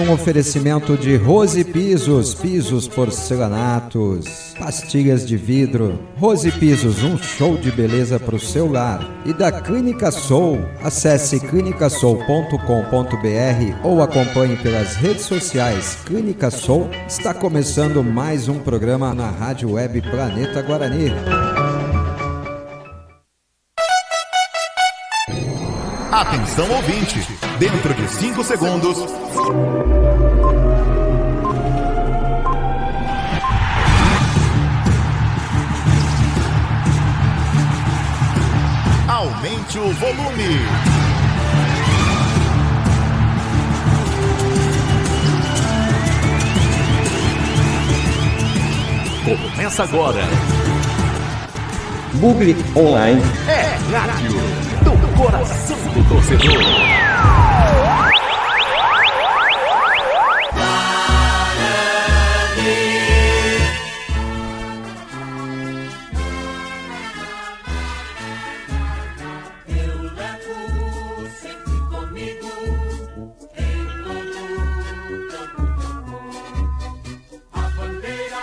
num oferecimento de Rose Pisos, pisos porcelanatos, pastilhas de vidro. Rose Pisos, um show de beleza para o seu lar. E da Clínica Soul, acesse clinicasoul.com.br ou acompanhe pelas redes sociais. Clínica Soul. Está começando mais um programa na Rádio Web Planeta Guarani. Atenção ouvinte, dentro de 5 segundos... Aumente o volume. Começa agora. Bugre Online É rádio do coração do torcedor.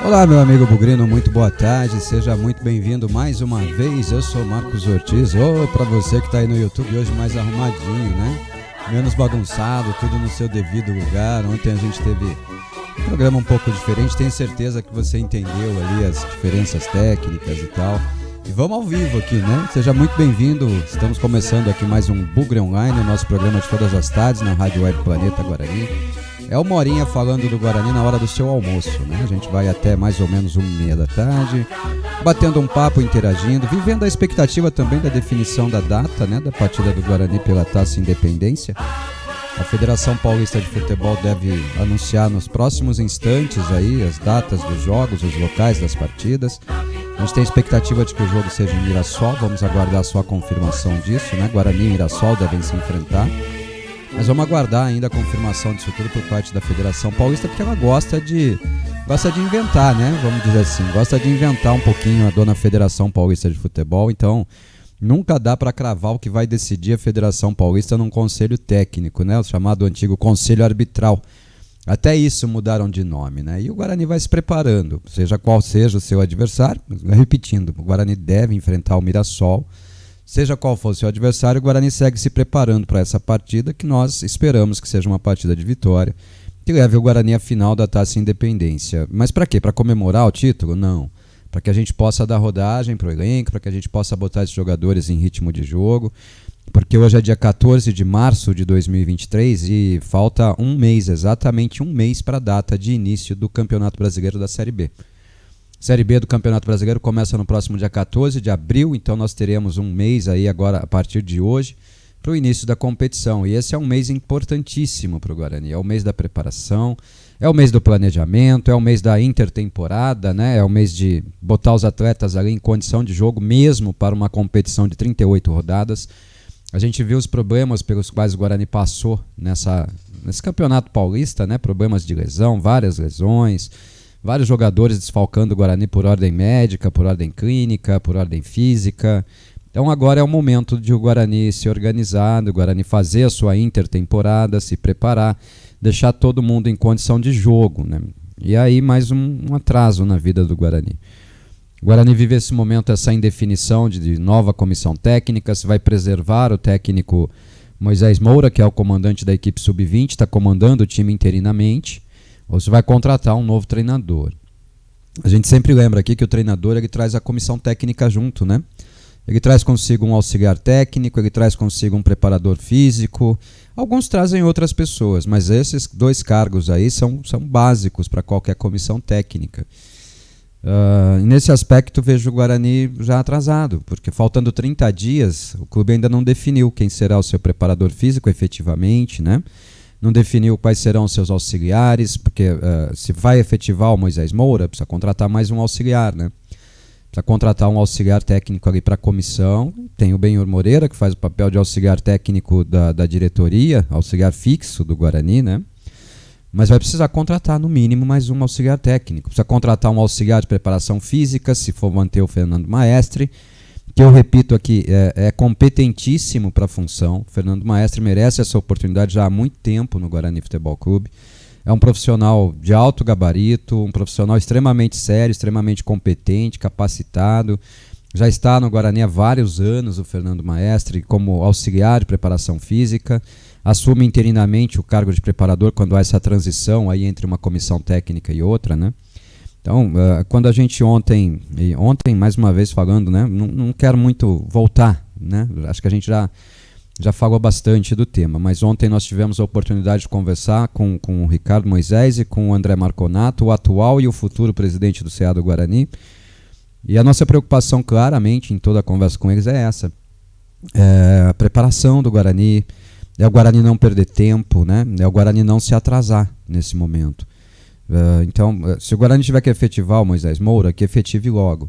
Olá, meu amigo bugrino, muito boa tarde, seja muito bem-vindo mais uma vez. Eu sou Marcos Ortiz. Pra você que está aí no YouTube hoje mais arrumadinho, né? Menos bagunçado, tudo no seu devido lugar. Ontem a gente teve um programa um pouco diferente, tenho certeza que você entendeu ali as diferenças técnicas e tal. E vamos ao vivo aqui, né? Seja muito bem-vindo, estamos começando aqui mais um Bugre Online, o nosso programa de todas as tardes na Rádio Web Planeta Guarani. É uma horinha falando do Guarani na hora do seu almoço, né? A gente vai até mais ou menos 1h30 da tarde, batendo um papo, interagindo, vivendo a expectativa também da definição da data, né? Da partida do Guarani pela Taça Independência. A Federação Paulista de Futebol deve anunciar nos próximos instantes aí as datas dos jogos, os locais das partidas. A gente tem a expectativa de que o jogo seja em Mirassol, vamos aguardar só a confirmação disso, né? Guarani e Mirassol devem se enfrentar. Mas vamos aguardar ainda a confirmação disso tudo por parte da Federação Paulista, porque ela gosta de inventar, né? Vamos dizer assim, gosta de inventar um pouquinho a dona Federação Paulista de Futebol. Então, nunca dá para cravar o que vai decidir a Federação Paulista num conselho técnico, né? O chamado antigo conselho arbitral. Até isso mudaram de nome, né? E o Guarani vai se preparando, seja qual seja o seu adversário. Repetindo, o Guarani deve enfrentar o Mirassol. Seja qual for o seu adversário, o Guarani segue se preparando para essa partida, que nós esperamos que seja uma partida de vitória, que leve o Guarani à final da Taça Independência. Mas para quê? Para comemorar o título? Não. Para que a gente possa dar rodagem para o elenco, para que a gente possa botar esses jogadores em ritmo de jogo, porque hoje é dia 14 de março de 2023 e falta um mês, exatamente um mês para a data de início do Campeonato Brasileiro da Série B. Série B do Campeonato Brasileiro começa no próximo dia 14 de abril, então nós teremos um mês aí agora, a partir de hoje, para o início da competição. E esse é um mês importantíssimo para o Guarani, é o mês da preparação, é o mês do planejamento, é o mês da intertemporada, né? É o mês de botar os atletas ali em condição de jogo mesmo para uma competição de 38 rodadas. A gente viu os problemas pelos quais o Guarani passou nesse campeonato paulista, né? Problemas de lesão, várias lesões, vários jogadores desfalcando o Guarani por ordem médica, por ordem clínica, por ordem física. Então agora é o momento de o Guarani se organizar, do Guarani fazer a sua intertemporada, se preparar, deixar todo mundo em condição de jogo, né? E aí mais um atraso na vida do Guarani. O Guarani vive esse momento, essa indefinição de nova comissão técnica, se vai preservar o técnico Moisés Moura, que é o comandante da equipe sub-20, está comandando o time interinamente, ou se vai contratar um novo treinador. A gente sempre lembra aqui que o treinador ele traz a comissão técnica junto, né? Ele traz consigo um auxiliar técnico, ele traz consigo um preparador físico. Alguns trazem outras pessoas, mas esses dois cargos aí são básicos para qualquer comissão técnica. Nesse aspecto vejo o Guarani já atrasado, porque faltando 30 dias, o clube ainda não definiu quem será o seu preparador físico efetivamente, né? Não definiu quais serão os seus auxiliares, porque se vai efetivar o Moisés Moura, precisa contratar mais um auxiliar, né? Precisa contratar um auxiliar técnico ali para a comissão. Tem o Benhur Moreira, que faz o papel de auxiliar técnico da diretoria, auxiliar fixo do Guarani, né? Mas vai precisar contratar no mínimo mais um auxiliar técnico. Precisa contratar um auxiliar de preparação física, se for manter o Fernando Maestre, que eu repito aqui, é competentíssimo para a função. O Fernando Maestre merece essa oportunidade já há muito tempo no Guarani Futebol Clube. É um profissional de alto gabarito, um profissional extremamente sério, extremamente competente, capacitado. Já está no Guarani há vários anos o Fernando Maestre como auxiliar de preparação física. Assume interinamente o cargo de preparador quando há essa transição aí entre uma comissão técnica e outra, né? Então, quando a gente ontem mais uma vez falando, né, não quero muito voltar, né, acho que a gente já falou bastante do tema, mas ontem nós tivemos a oportunidade de conversar com o Ricardo Moisés e com o André Marconato, o atual e o futuro presidente do CA do Guarani, e a nossa preocupação claramente em toda a conversa com eles é essa, a preparação do Guarani, é o Guarani não perder tempo, né, é o Guarani não se atrasar nesse momento. Então, se o Guarani tiver que efetivar o Moisés Moura, que efetive logo.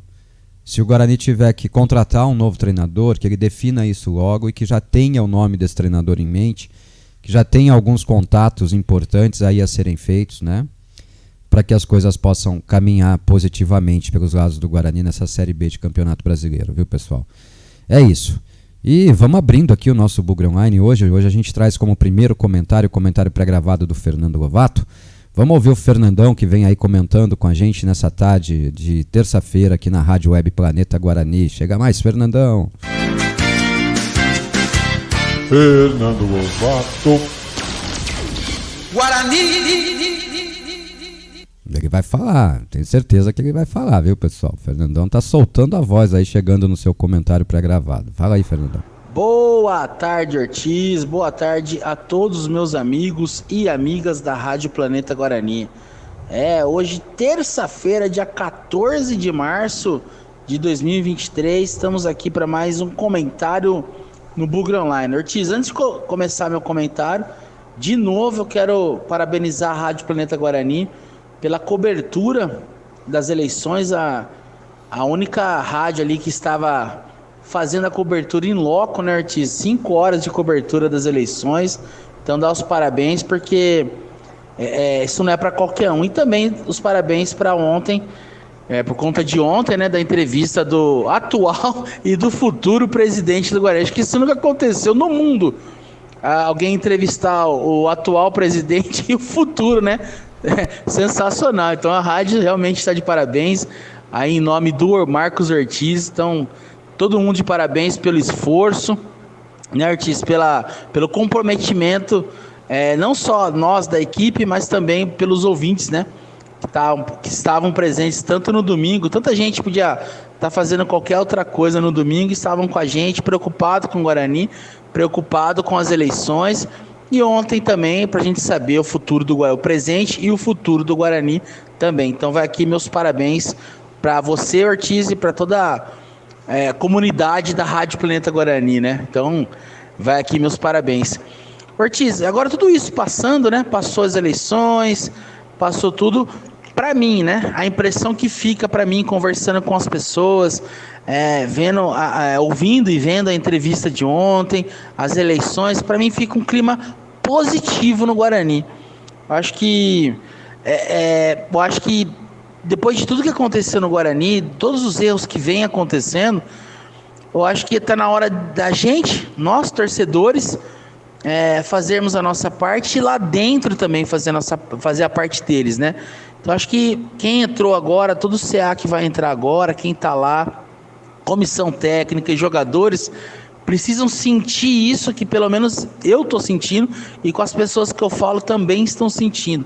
Se o Guarani tiver que contratar um novo treinador, que ele defina isso logo e que já tenha o nome desse treinador em mente, que já tenha alguns contatos importantes aí a serem feitos, né? Para que as coisas possam caminhar positivamente pelos lados do Guarani nessa Série B de Campeonato Brasileiro, viu, pessoal? É isso. E vamos abrindo aqui o nosso Bugre Online hoje. Hoje a gente traz como primeiro comentário, o comentário pré-gravado do Fernando Lovato. Vamos ouvir o Fernandão, que vem aí comentando com a gente nessa tarde de terça-feira aqui na Rádio Web Planeta Guarani. Chega mais, Fernandão. Fernando Lovato. Guarani. Ele vai falar, tenho certeza que ele vai falar, viu, pessoal? O Fernandão tá soltando a voz aí, chegando no seu comentário pré-gravado. Fala aí, Fernandão. Boa tarde, Ortiz. Boa tarde a todos os meus amigos e amigas da Rádio Planeta Guarani. Hoje, terça-feira, dia 14 de março de 2023, estamos aqui para mais um comentário no Bugre Online. Ortiz, antes de começar meu comentário, de novo eu quero parabenizar a Rádio Planeta Guarani pela cobertura das eleições, a única rádio ali que estava fazendo a cobertura em loco, né, Ortiz? 5 horas de cobertura das eleições. Então dá os parabéns, porque isso não é para qualquer um. E também os parabéns para ontem, por conta de ontem, né, da entrevista do atual e do futuro presidente do Guarani. Acho que isso nunca aconteceu no mundo. Alguém entrevistar o atual presidente e o futuro, né? Sensacional. Então a rádio realmente está de parabéns. Aí em nome do Marcos Ortiz, então todo mundo de parabéns pelo esforço, né, Ortiz, pelo comprometimento, não só nós da equipe, mas também pelos ouvintes, né, que estavam presentes tanto no domingo. Tanta gente podia estar fazendo qualquer outra coisa no domingo, estavam com a gente, preocupado com o Guarani, preocupado com as eleições, e ontem também, para a gente saber o futuro do Guarani, o presente e o futuro do Guarani também. Então vai aqui meus parabéns para você, Ortiz, e para toda comunidade da Rádio Planeta Guarani, né? Então, vai aqui meus parabéns. Ortiz, agora tudo isso passando, né? Passou as eleições, passou tudo. Para mim, né? A impressão que fica para mim, conversando com as pessoas, ouvindo e vendo a entrevista de ontem, as eleições, para mim fica um clima positivo no Guarani. Eu acho que depois de tudo que aconteceu no Guarani, todos os erros que vêm acontecendo, eu acho que está na hora da gente, nós torcedores, fazermos a nossa parte e lá dentro também fazer a parte deles, né? Então acho que quem entrou agora, todo o CA que vai entrar agora, quem está lá, comissão técnica e jogadores, precisam sentir isso que pelo menos eu estou sentindo e com as pessoas que eu falo também estão sentindo.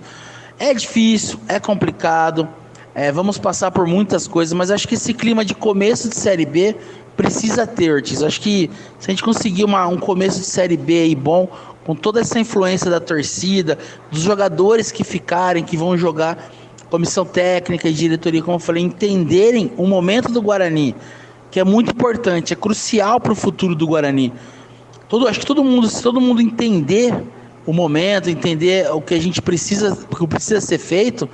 É difícil, é complicado. Vamos passar por muitas coisas, mas acho que esse clima de começo de Série B precisa ter, Ortiz. Acho que se a gente conseguir um começo de Série B aí bom, com toda essa influência da torcida, dos jogadores que ficarem, que vão jogar, comissão técnica e diretoria, como eu falei, entenderem o momento do Guarani, que é muito importante, é crucial para o futuro do Guarani. Acho que se todo mundo entender o momento, entender o que a gente precisa, o que precisa ser feito,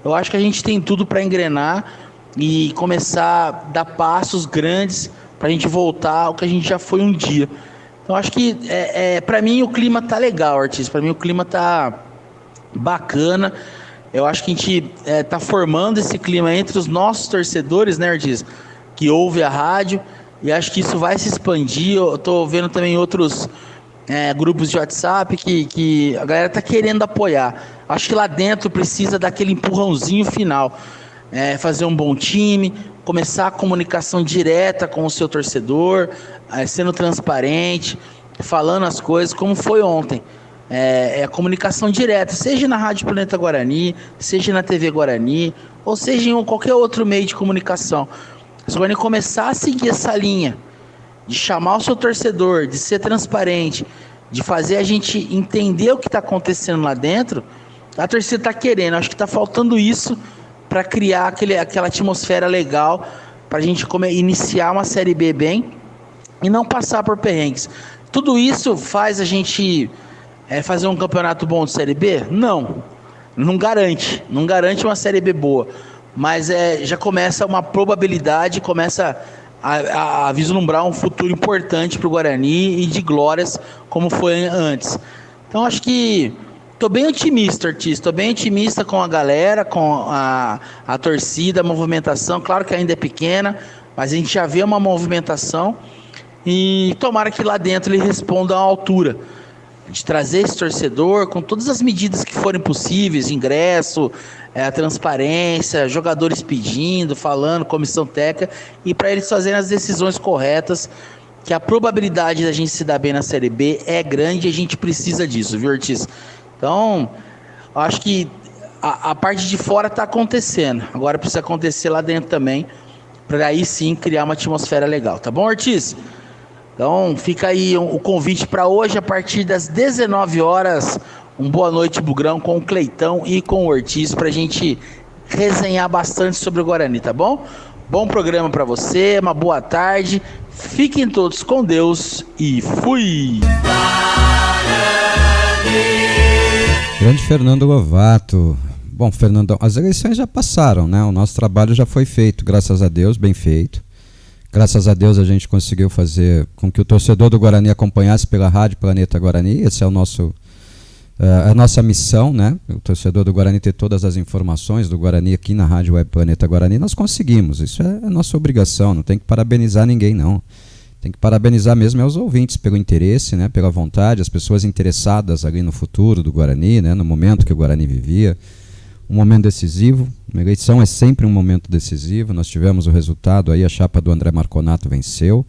eu acho que a gente tem tudo para engrenar e começar a dar passos grandes para a gente voltar ao que a gente já foi um dia. Então acho que para mim o clima tá legal, Ortiz. Para mim o clima tá bacana. Eu acho que a gente tá formando esse clima entre os nossos torcedores, né, Ortiz, que ouve a rádio, e acho que isso vai se expandir. Eu tô vendo também outros grupos de WhatsApp que a galera tá querendo apoiar. Acho que lá dentro precisa daquele empurrãozinho final. Fazer um bom time, começar a comunicação direta com o seu torcedor, sendo transparente, falando as coisas como foi ontem. A comunicação direta, seja na Rádio Planeta Guarani, seja na TV Guarani, ou seja em qualquer outro meio de comunicação. Se o Guarani começar a seguir essa linha, de chamar o seu torcedor, de ser transparente, de fazer a gente entender o que está acontecendo lá dentro, a torcida está querendo. Acho que está faltando isso para criar aquela atmosfera legal, para a gente iniciar uma Série B bem e não passar por perrengues. Tudo isso faz a gente fazer um campeonato bom de Série B? Não garante uma Série B boa, mas já começa uma probabilidade, começa a vislumbrar um futuro importante para o Guarani e de glórias como foi antes. Então acho que estou bem otimista, Ortiz, estou bem otimista com a galera, com a torcida, a movimentação. Claro que ainda é pequena, mas a gente já vê uma movimentação e tomara que lá dentro ele responda à altura de trazer esse torcedor com todas as medidas que forem possíveis, ingresso, a transparência, jogadores pedindo, falando, comissão técnica, e para eles fazerem as decisões corretas, que a probabilidade da gente se dar bem na Série B é grande e a gente precisa disso, viu, Ortiz? Então, acho que a parte de fora está acontecendo, agora precisa acontecer lá dentro também, para aí sim criar uma atmosfera legal, tá bom, Ortiz? Então fica aí o convite para hoje, a partir das 19 horas, um Boa Noite Bugrão com o Cleitão e com o Ortiz, para a gente resenhar bastante sobre o Guarani, tá bom? Bom programa para você, uma boa tarde, fiquem todos com Deus e fui! Grande Fernando Lovato. Bom, Fernandão, as eleições já passaram, né? O nosso trabalho já foi feito, graças a Deus, bem feito. Graças a Deus a gente conseguiu fazer com que o torcedor do Guarani acompanhasse pela Rádio Planeta Guarani. Esse é a nossa missão, né? O torcedor do Guarani ter todas as informações do Guarani aqui na Rádio Web Planeta Guarani. Nós conseguimos, isso é a nossa obrigação, não tem que parabenizar ninguém, não. Tem que parabenizar mesmo aos ouvintes pelo interesse, né? Pela vontade, as pessoas interessadas ali no futuro do Guarani, né? No momento que o Guarani vivia. Um momento decisivo, uma eleição é sempre um momento decisivo. Nós tivemos o resultado aí, a chapa do André Marconato venceu,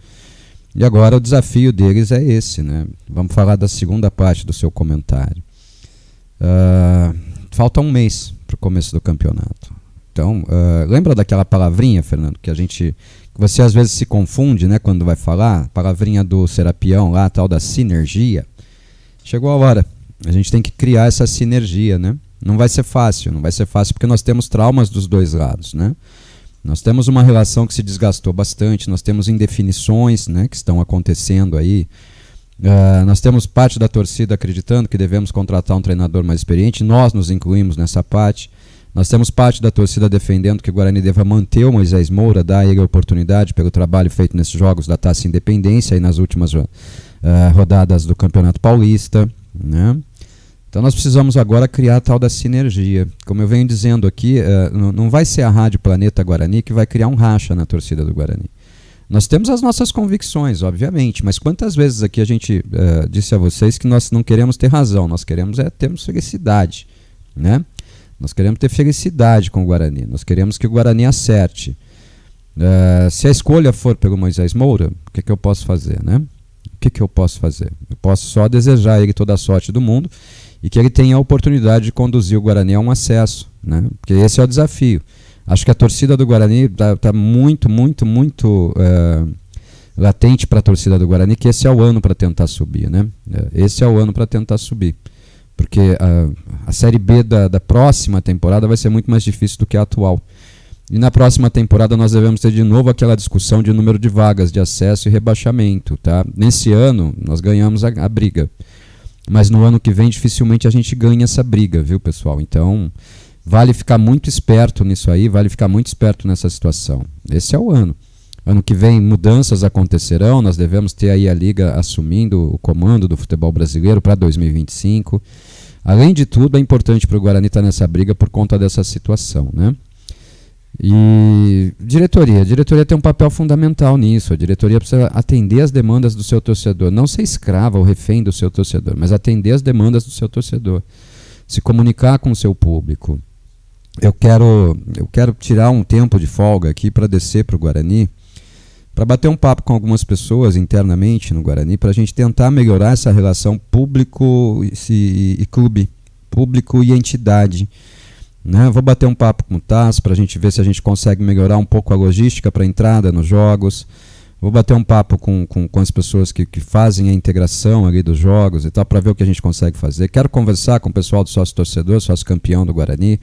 e agora o desafio deles é esse, né? Vamos falar da segunda parte do seu comentário. Falta um mês para o começo do campeonato. Então, lembra daquela palavrinha, Fernando, que você às vezes se confunde, né, quando vai falar, palavrinha do Serapião lá, tal da sinergia? Chegou a hora, a gente tem que criar essa sinergia, né? Não vai ser fácil porque nós temos traumas dos dois lados, né? Nós temos uma relação que se desgastou bastante, nós temos indefinições, né, que estão acontecendo aí. Nós temos parte da torcida acreditando que devemos contratar um treinador mais experiente, nós nos incluímos nessa parte. Nós temos parte da torcida defendendo que o Guarani deva manter o Moisés Moura, dar a ele a oportunidade pelo trabalho feito nesses jogos da Taça Independência e nas últimas rodadas do Campeonato Paulista, né? Então nós precisamos agora criar a tal da sinergia. Como eu venho dizendo aqui, não vai ser a Rádio Planeta Guarani que vai criar um racha na torcida do Guarani. Nós temos as nossas convicções, obviamente, mas quantas vezes aqui a gente disse a vocês que nós não queremos ter razão, nós queremos termos felicidade, né? Nós queremos ter felicidade com o Guarani, nós queremos que o Guarani acerte. Se a escolha for pelo Moisés Moura, o que eu posso fazer, né? O que eu posso fazer? Eu posso só desejar a ele toda a sorte do mundo e que ele tenha a oportunidade de conduzir o Guarani a um acesso, né? Porque esse é o desafio. Acho que a torcida do Guarani está muito latente para a torcida do Guarani, que esse é o ano para tentar subir, né? Esse é o ano para tentar subir. Porque a Série B da próxima temporada vai ser muito mais difícil do que a atual. E na próxima temporada nós devemos ter de novo aquela discussão de número de vagas, de acesso e rebaixamento, tá? Nesse ano nós ganhamos a briga. Mas no ano que vem dificilmente a gente ganha essa briga, viu, pessoal? Então vale ficar muito esperto nisso aí, vale ficar muito esperto nessa situação. Esse é o ano. Ano que vem mudanças acontecerão, nós devemos ter aí a Liga assumindo o comando do futebol brasileiro para 2025. Além de tudo, é importante para o Guarani estar nessa briga por conta dessa situação, né? E diretoria tem um papel fundamental nisso. A diretoria precisa atender as demandas do seu torcedor, não ser escrava ou refém do seu torcedor, mas atender as demandas do seu torcedor, se comunicar com o seu público. Eu quero tirar um tempo de folga aqui para descer para o Guarani, para bater um papo com algumas pessoas internamente no Guarani, para a gente tentar melhorar essa relação público e clube, público e entidade. Né? Vou bater um papo com o Taz para a gente ver se a gente consegue melhorar um pouco a logística para a entrada nos jogos. Vou bater um papo com as pessoas que fazem a integração ali dos jogos e tal, para ver o que a gente consegue fazer. Quero conversar com o pessoal do sócio-torcedor, sócio-campeão do Guarani,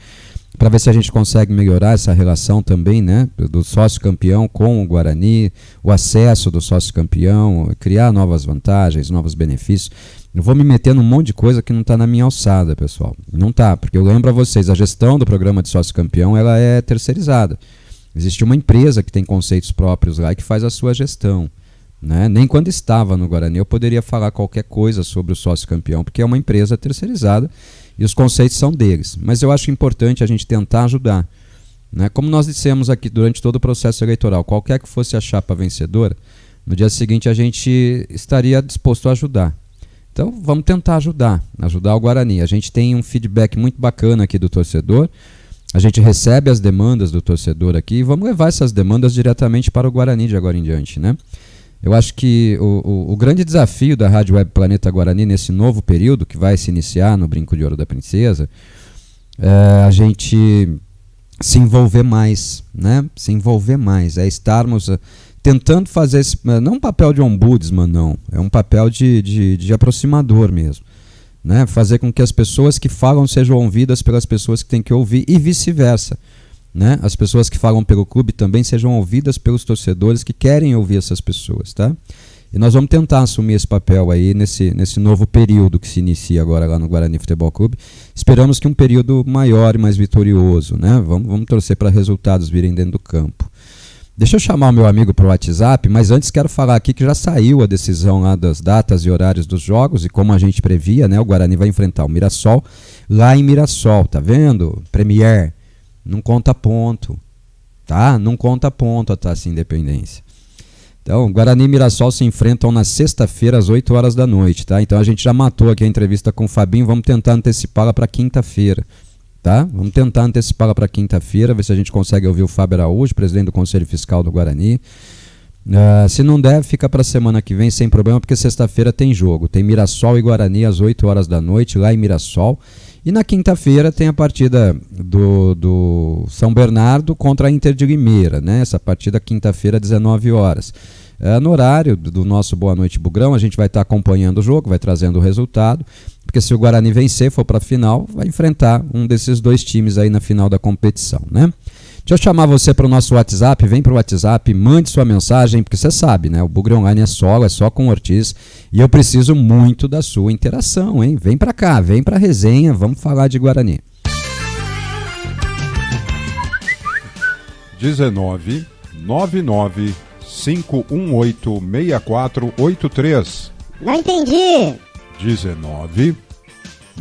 para ver se a gente consegue melhorar essa relação também, né, do sócio-campeão com o Guarani, o acesso do sócio-campeão, criar novas vantagens, novos benefícios. Eu vou me meter num monte de coisa que não está na minha alçada, pessoal. Não está, porque eu lembro a vocês, a gestão do programa de sócio-campeão ela é terceirizada. Existe uma empresa que tem conceitos próprios lá e que faz a sua gestão. Né? Nem quando estava no Guarani eu poderia falar qualquer coisa sobre o sócio-campeão, porque é uma empresa terceirizada e os conceitos são deles. Mas eu acho importante a gente tentar ajudar. Né? Como nós dissemos aqui durante todo o processo eleitoral, qualquer que fosse a chapa vencedora, no dia seguinte a gente estaria disposto a ajudar. Então vamos tentar ajudar o Guarani. A gente tem um feedback muito bacana aqui do torcedor, a gente recebe as demandas do torcedor aqui e vamos levar essas demandas diretamente para o Guarani de agora em diante. Né? Eu acho que o grande desafio da Rádio Web Planeta Guarani nesse novo período que vai se iniciar no Brinco de Ouro da Princesa é a gente se envolver mais, né? Se envolver mais, é estarmos tentando fazer esse, não um papel de ombudsman, não, é um papel de aproximador mesmo. Né? Fazer com que as pessoas que falam sejam ouvidas pelas pessoas que têm que ouvir e vice-versa. Né? As pessoas que falam pelo clube também sejam ouvidas pelos torcedores que querem ouvir essas pessoas. Tá? E nós vamos tentar assumir esse papel aí nesse novo período que se inicia agora lá no Guarani Futebol Clube. Esperamos que um período maior e mais vitorioso. Né? Vamos torcer para resultados virem dentro do campo. Deixa eu chamar o meu amigo para o WhatsApp, mas antes quero falar aqui que já saiu a decisão lá das datas e horários dos jogos e como a gente previa, né, o Guarani vai enfrentar o Mirassol lá em Mirassol, tá vendo? Premier, não conta ponto, tá? Não conta ponto a Taça Independência. Então, Guarani e Mirassol se enfrentam na sexta-feira às 8 horas da noite, tá? Então a gente já matou aqui a entrevista com o Fabinho, vamos tentar antecipá-la para quinta-feira. Tá? Vamos tentar antecipá-la para quinta-feira, ver se a gente consegue ouvir o Fábio Araújo, presidente do Conselho Fiscal do Guarani. Se não der, fica para a semana que vem sem problema, porque sexta-feira tem jogo. Tem Mirassol e Guarani às 8 horas da noite, lá em Mirassol. E na quinta-feira tem a partida do São Bernardo contra a Inter de Limeira. Né? Essa partida quinta-feira, 19 horas. No horário do nosso Boa Noite Bugrão, a gente vai estar acompanhando o jogo, vai trazendo o resultado, porque se o Guarani vencer, for para a final, vai enfrentar um desses dois times aí na final da competição, né? Deixa eu chamar você para o nosso WhatsApp, vem para o WhatsApp, mande sua mensagem, porque você sabe, né? O Bugre Online é só com o Ortiz, e eu preciso muito da sua interação, hein? Vem para cá, vem para a resenha, vamos falar de Guarani. 19 99 518 6483. Não entendi. 19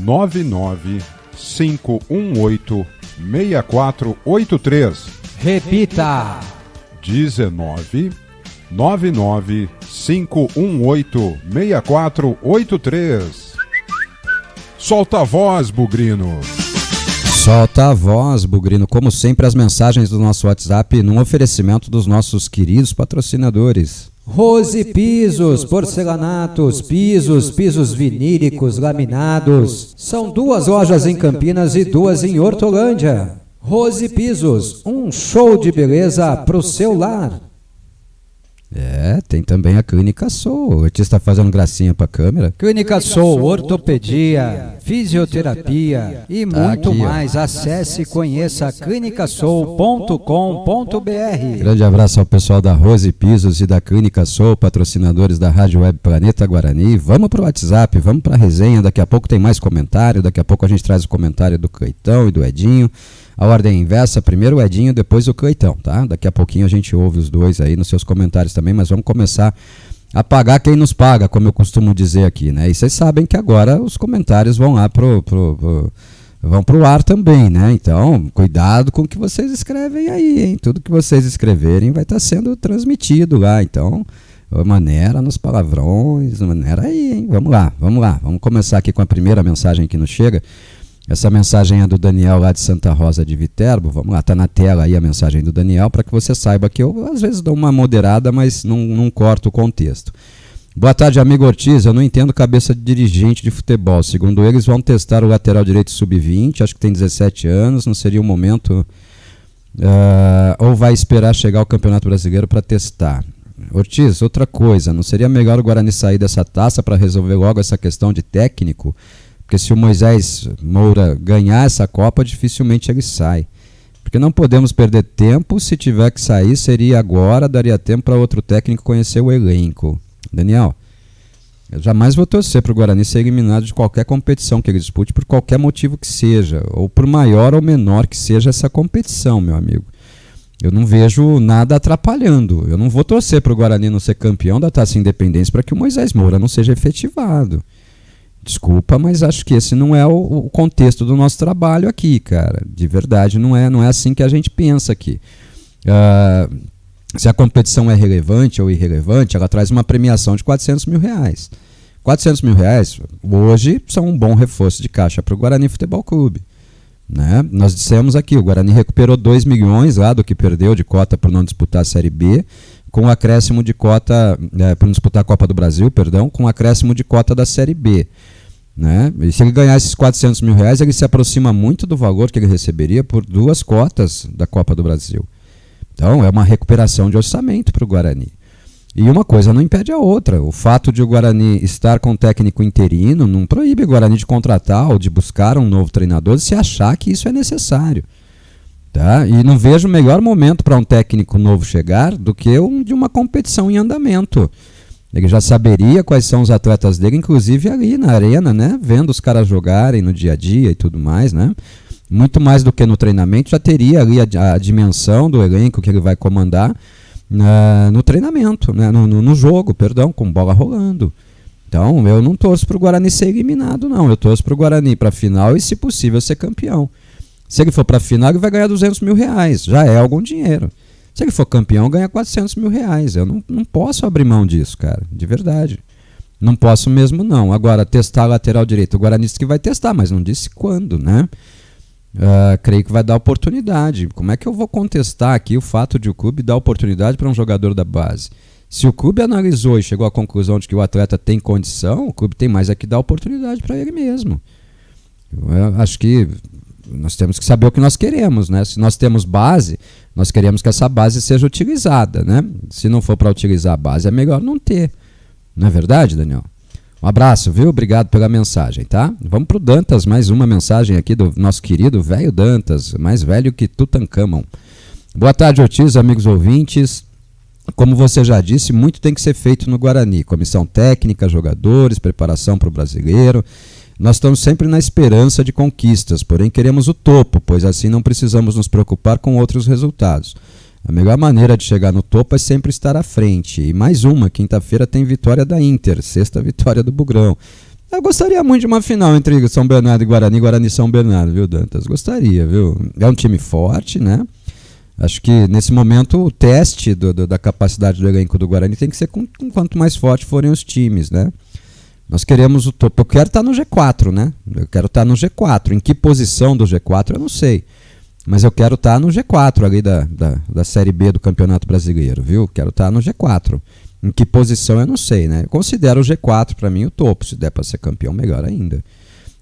99 518 6483. Repita. 19 99 518 6483. Solta a voz, Bugrino. Solta a voz, Bugrino. Como sempre, as mensagens do nosso WhatsApp num oferecimento dos nossos queridos patrocinadores. Rose Pisos, porcelanatos, pisos vinílicos, laminados. São 2 lojas em Campinas e 2 em Hortolândia. Rose Pisos, um show de beleza pro seu lar. Tem também a Clínica Soul. O artista está fazendo gracinha pra câmera. Clínica Soul, ortopedia, fisioterapia e muito aqui, mais. Acesse e conheça clinicasoul.com.br. Grande abraço ao pessoal da Rose Pisos e da Clínica Soul, patrocinadores da Rádio Web Planeta Guarani. Vamos pro WhatsApp, vamos pra resenha. Daqui a pouco tem mais comentário. Daqui a pouco a gente traz o comentário do Cleitão e do Edinho. A ordem inversa, primeiro o Edinho, depois o Cleitão, tá? Daqui a pouquinho a gente ouve os dois aí nos seus comentários também, mas vamos começar a pagar quem nos paga, como eu costumo dizer aqui, né? E vocês sabem que agora os comentários vão lá vão pro ar também, né? Então, cuidado com o que vocês escrevem aí, hein? Tudo que vocês escreverem vai estar sendo transmitido lá, então, maneira nos palavrões, maneira aí, hein? Vamos lá. Vamos começar aqui com a primeira mensagem que nos chega. Essa mensagem é do Daniel lá de Santa Rosa de Viterbo. Vamos lá, tá na tela aí a mensagem do Daniel, para que você saiba que eu às vezes dou uma moderada, mas não corto o contexto. Boa tarde, amigo Ortiz. Eu não entendo cabeça de dirigente de futebol. Segundo eles, vão testar o lateral direito sub-20, acho que tem 17 anos, não seria o momento... ou vai esperar chegar o Campeonato Brasileiro para testar? Ortiz, outra coisa, não seria melhor o Guarani sair dessa taça para resolver logo essa questão de técnico? Porque se o Moisés Moura ganhar essa Copa, dificilmente ele sai. Porque não podemos perder tempo, se tiver que sair, seria agora, daria tempo para outro técnico conhecer o elenco. Daniel, eu jamais vou torcer para o Guarani ser eliminado de qualquer competição que ele dispute, por qualquer motivo que seja, ou por maior ou menor que seja essa competição, meu amigo. Eu não vejo nada atrapalhando. Eu não vou torcer para o Guarani não ser campeão da Taça Independência para que o Moisés Moura não seja efetivado. Desculpa, mas acho que esse não é o contexto do nosso trabalho aqui, cara. De verdade, não é assim que a gente pensa aqui. Se a competição é relevante ou irrelevante, ela traz uma premiação de R$400 mil. R$400 mil hoje são um bom reforço de caixa para o Guarani Futebol Clube. Né? Nós dissemos aqui, o Guarani recuperou 2 milhões lá do que perdeu de cota por não disputar a Série B, com acréscimo de cota, por não disputar a Copa do Brasil, perdão, com acréscimo de cota da Série B. Né? E se ele ganhar esses R$400 mil, ele se aproxima muito do valor que ele receberia por 2 cotas da Copa do Brasil. Então, é uma recuperação de orçamento para o Guarani. E uma coisa não impede a outra. O fato de o Guarani estar com um técnico interino não proíbe o Guarani de contratar ou de buscar um novo treinador se achar que isso é necessário. Tá? E não vejo melhor momento para um técnico novo chegar do que de uma competição em andamento. Ele já saberia quais são os atletas dele, inclusive ali na arena, né? Vendo os caras jogarem no dia a dia e tudo mais, né? Muito mais do que no treinamento, já teria ali a dimensão do elenco que ele vai comandar no treinamento, né? no jogo, com bola rolando. Então, eu não torço para o Guarani ser eliminado, não. Eu torço para o Guarani para a final e, se possível, ser campeão. Se ele for para a final, ele vai ganhar R$200 mil. Já é algum dinheiro. Se ele for campeão, ganha R$400 mil. Eu não posso abrir mão disso, cara. De verdade. Não posso mesmo, não. Agora, testar a lateral direito. O Guarani disse que vai testar, mas não disse quando, né? Creio que vai dar oportunidade. Como é que eu vou contestar aqui o fato de o clube dar oportunidade para um jogador da base? Se o clube analisou e chegou à conclusão de que o atleta tem condição, o clube tem mais é que dar oportunidade para ele mesmo. Eu acho que nós temos que saber o que nós queremos, né? Se nós temos base, nós queremos que essa base seja utilizada, né? Se não for para utilizar a base, é melhor não ter. Não é verdade, Daniel? Um abraço, viu? Obrigado pela mensagem, tá? Vamos pro Dantas, mais uma mensagem aqui do nosso querido velho Dantas, mais velho que Tutankhamon. Boa tarde, Ortiz, amigos ouvintes. Como você já disse, muito tem que ser feito no Guarani. Comissão técnica, jogadores, preparação para o brasileiro. Nós estamos sempre na esperança de conquistas, porém queremos o topo, pois assim não precisamos nos preocupar com outros resultados. A melhor maneira de chegar no topo é sempre estar à frente. E mais uma, quinta-feira tem vitória da Inter, sexta vitória do Bugrão. Eu gostaria muito de uma final entre São Bernardo e Guarani São Bernardo, viu, Dantas? Gostaria, viu? É um time forte, né? Acho que nesse momento o teste da capacidade do elenco do Guarani tem que ser com quanto mais forte forem os times, né? Nós queremos o topo. Eu quero estar no G4, né? Eu quero estar no G4. Em que posição do G4 eu não sei. Mas eu quero estar no G4 ali da Série B do Campeonato Brasileiro, viu? Quero estar no G4. Em que posição eu não sei, né? Eu considero o G4 para mim o topo. Se der para ser campeão, melhor ainda.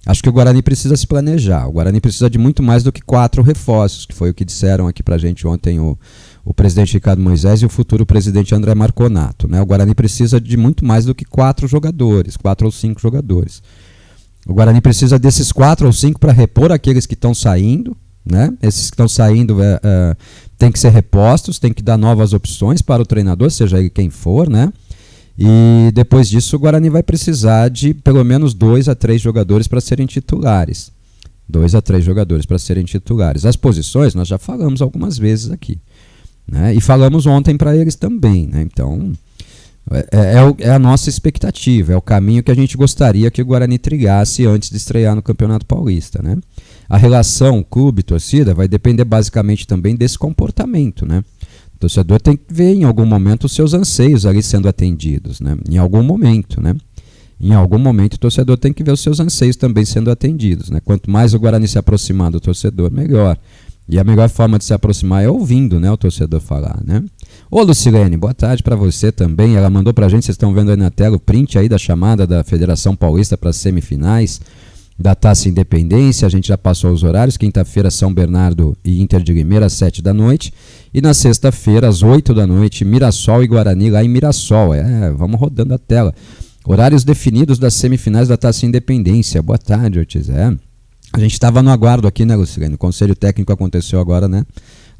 Acho que o Guarani precisa se planejar. O Guarani precisa de muito mais do que 4 reforços, que foi o que disseram aqui pra gente ontem o presidente Ricardo Moisés e o futuro presidente André Marconato, né? O Guarani precisa de muito mais do que 4 jogadores, 4 ou 5 jogadores. O Guarani precisa desses 4 ou 5 para repor aqueles que estão saindo, né? Esses que estão saindo tem que ser repostos, tem que dar novas opções para o treinador, seja ele quem for, né? E depois disso o Guarani vai precisar de pelo menos 2 a 3 jogadores para serem titulares. 2 a 3 jogadores para serem titulares. As posições nós já falamos algumas vezes aqui, né? E falamos ontem para eles também, né? Então é a nossa expectativa, é o caminho que a gente gostaria que o Guarani trilhasse antes de estrear no Campeonato Paulista, né? a relação clube-torcida vai depender basicamente também desse comportamento, né? O torcedor tem que ver em algum momento os seus anseios ali sendo atendidos, né? Em algum momento, né? Em algum momento o torcedor tem que ver os seus anseios também sendo atendidos, né? Quanto mais o Guarani se aproximar do torcedor, melhor. E a melhor forma de se aproximar é ouvindo, né, o torcedor falar, né? Ô Lucilene, boa tarde para você também. Ela mandou pra gente, vocês estão vendo aí na tela o print aí da chamada da Federação Paulista para as semifinais da Taça Independência. A gente já passou os horários. Quinta-feira, São Bernardo e Inter de Limeira, às 7 da noite. E na sexta-feira, às 8 da noite, Mirassol e Guarani lá em Mirassol. Vamos rodando a tela. Horários definidos das semifinais da Taça Independência. Boa tarde, Ortiz. A gente estava no aguardo aqui, né, Lucilene? O conselho técnico aconteceu agora, né?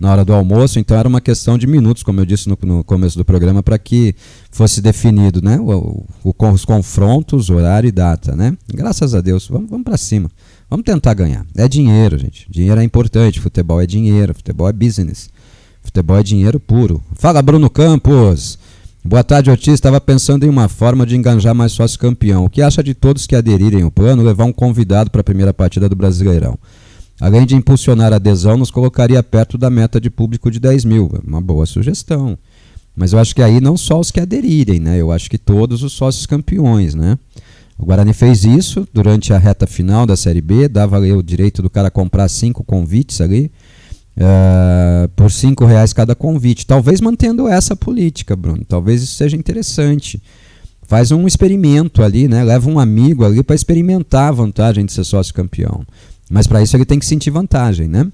Na hora do almoço, então era uma questão de minutos, como eu disse no começo do programa, para que fosse definido, né, os confrontos, horário e data, né? Graças a Deus, vamos para cima, vamos tentar ganhar. É dinheiro, gente, dinheiro é importante, futebol é dinheiro, futebol é business, futebol é dinheiro puro. Fala, Bruno Campos! Boa tarde, Ortiz. Estava pensando em uma forma de enganjar mais sócio campeão. O que acha de todos que aderirem ao plano levar um convidado para a primeira partida do Brasileirão? Além de impulsionar a adesão, nos colocaria perto da meta de público de 10 mil. Uma boa sugestão. Mas eu acho que aí não só os que aderirem, né? Eu acho que todos os sócios campeões, né? O Guarani fez isso durante a reta final da Série B, dava ali o direito do cara comprar 5 convites ali, por R$5 cada convite. Talvez mantendo essa política, Bruno. Talvez isso seja interessante. Faz um experimento ali, né? Leva um amigo ali para experimentar a vantagem de ser sócio campeão. Mas para isso ele tem que sentir vantagem, né?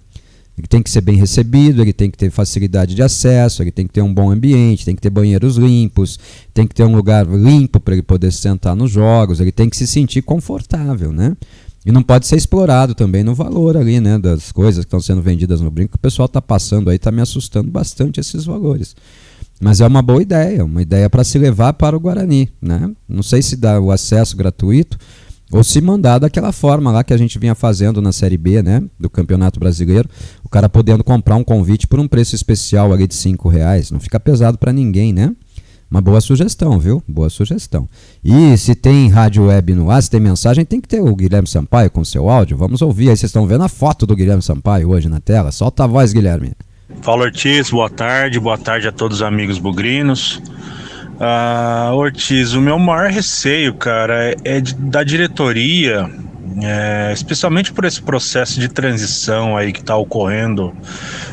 Ele tem que ser bem recebido, ele tem que ter facilidade de acesso, ele tem que ter um bom ambiente, tem que ter banheiros limpos, tem que ter um lugar limpo para ele poder se sentar nos jogos, ele tem que se sentir confortável, né? E não pode ser explorado também no valor ali, né? Das coisas que estão sendo vendidas no brinco, que o pessoal está passando aí, está me assustando bastante esses valores. Mas é uma boa ideia, uma ideia para se levar para o Guarani, né? Não sei se dá o acesso gratuito, ou se mandar daquela forma lá que a gente vinha fazendo na Série B, né, do Campeonato Brasileiro, o cara podendo comprar um convite por um preço especial ali de R$5, não fica pesado para ninguém, né? Uma boa sugestão, viu? Boa sugestão. E se tem rádio web no ar, se tem mensagem, tem que ter o Guilherme Sampaio com seu áudio. Vamos ouvir aí, vocês estão vendo a foto do Guilherme Sampaio hoje na tela. Solta a voz, Guilherme. Fala, Ortiz, boa tarde a todos os amigos bugrinos. Ortiz, o meu maior receio, cara, é da diretoria, especialmente por esse processo de transição aí que está ocorrendo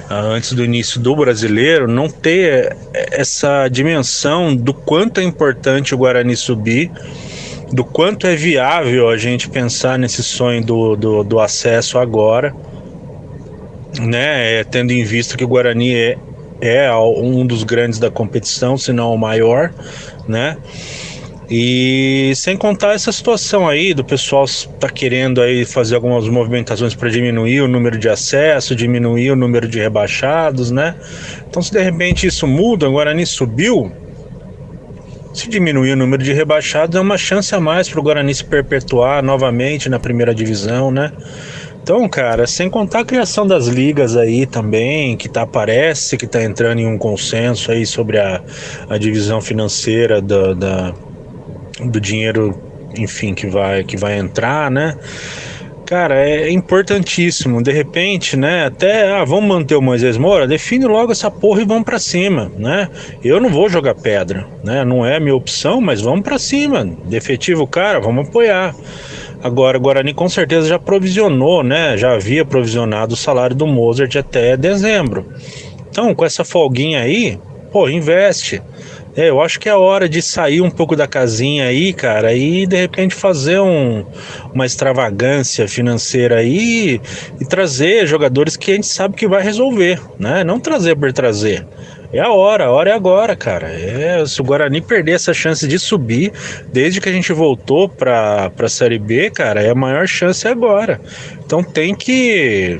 antes do início do Brasileiro, não ter essa dimensão do quanto é importante o Guarani subir, do quanto é viável a gente pensar nesse sonho do acesso agora, né? Tendo em vista que o Guarani é um dos grandes da competição, se não o maior, né? E sem contar essa situação aí do pessoal tá querendo aí fazer algumas movimentações para diminuir o número de acesso, diminuir o número de rebaixados, né? Então, se de repente isso muda, o Guarani subiu, se diminuir o número de rebaixados, é uma chance a mais para o Guarani se perpetuar novamente na primeira divisão, né? Então, cara, sem contar a criação das ligas aí também, que parece que tá entrando em um consenso aí sobre a divisão financeira do dinheiro, enfim, que vai entrar, né? Cara, é importantíssimo. De repente, né, até, vamos manter o Moisés Moura, define logo essa porra e vamos pra cima, né? Eu não vou jogar pedra, né? Não é a minha opção, mas vamos pra cima. Defetivo o cara, vamos apoiar. Agora, o Guarani com certeza já provisionou, né? Já havia provisionado o salário do Mozart até dezembro. Então, com essa folguinha aí, investe. Eu acho que é hora de sair um pouco da casinha aí, cara, e de repente fazer uma extravagância financeira aí e trazer jogadores que a gente sabe que vai resolver, né? Não trazer por trazer. É a hora é agora, cara. Se o Guarani perder essa chance de subir, desde que a gente voltou pra Série B, cara, a maior chance é agora. Então tem que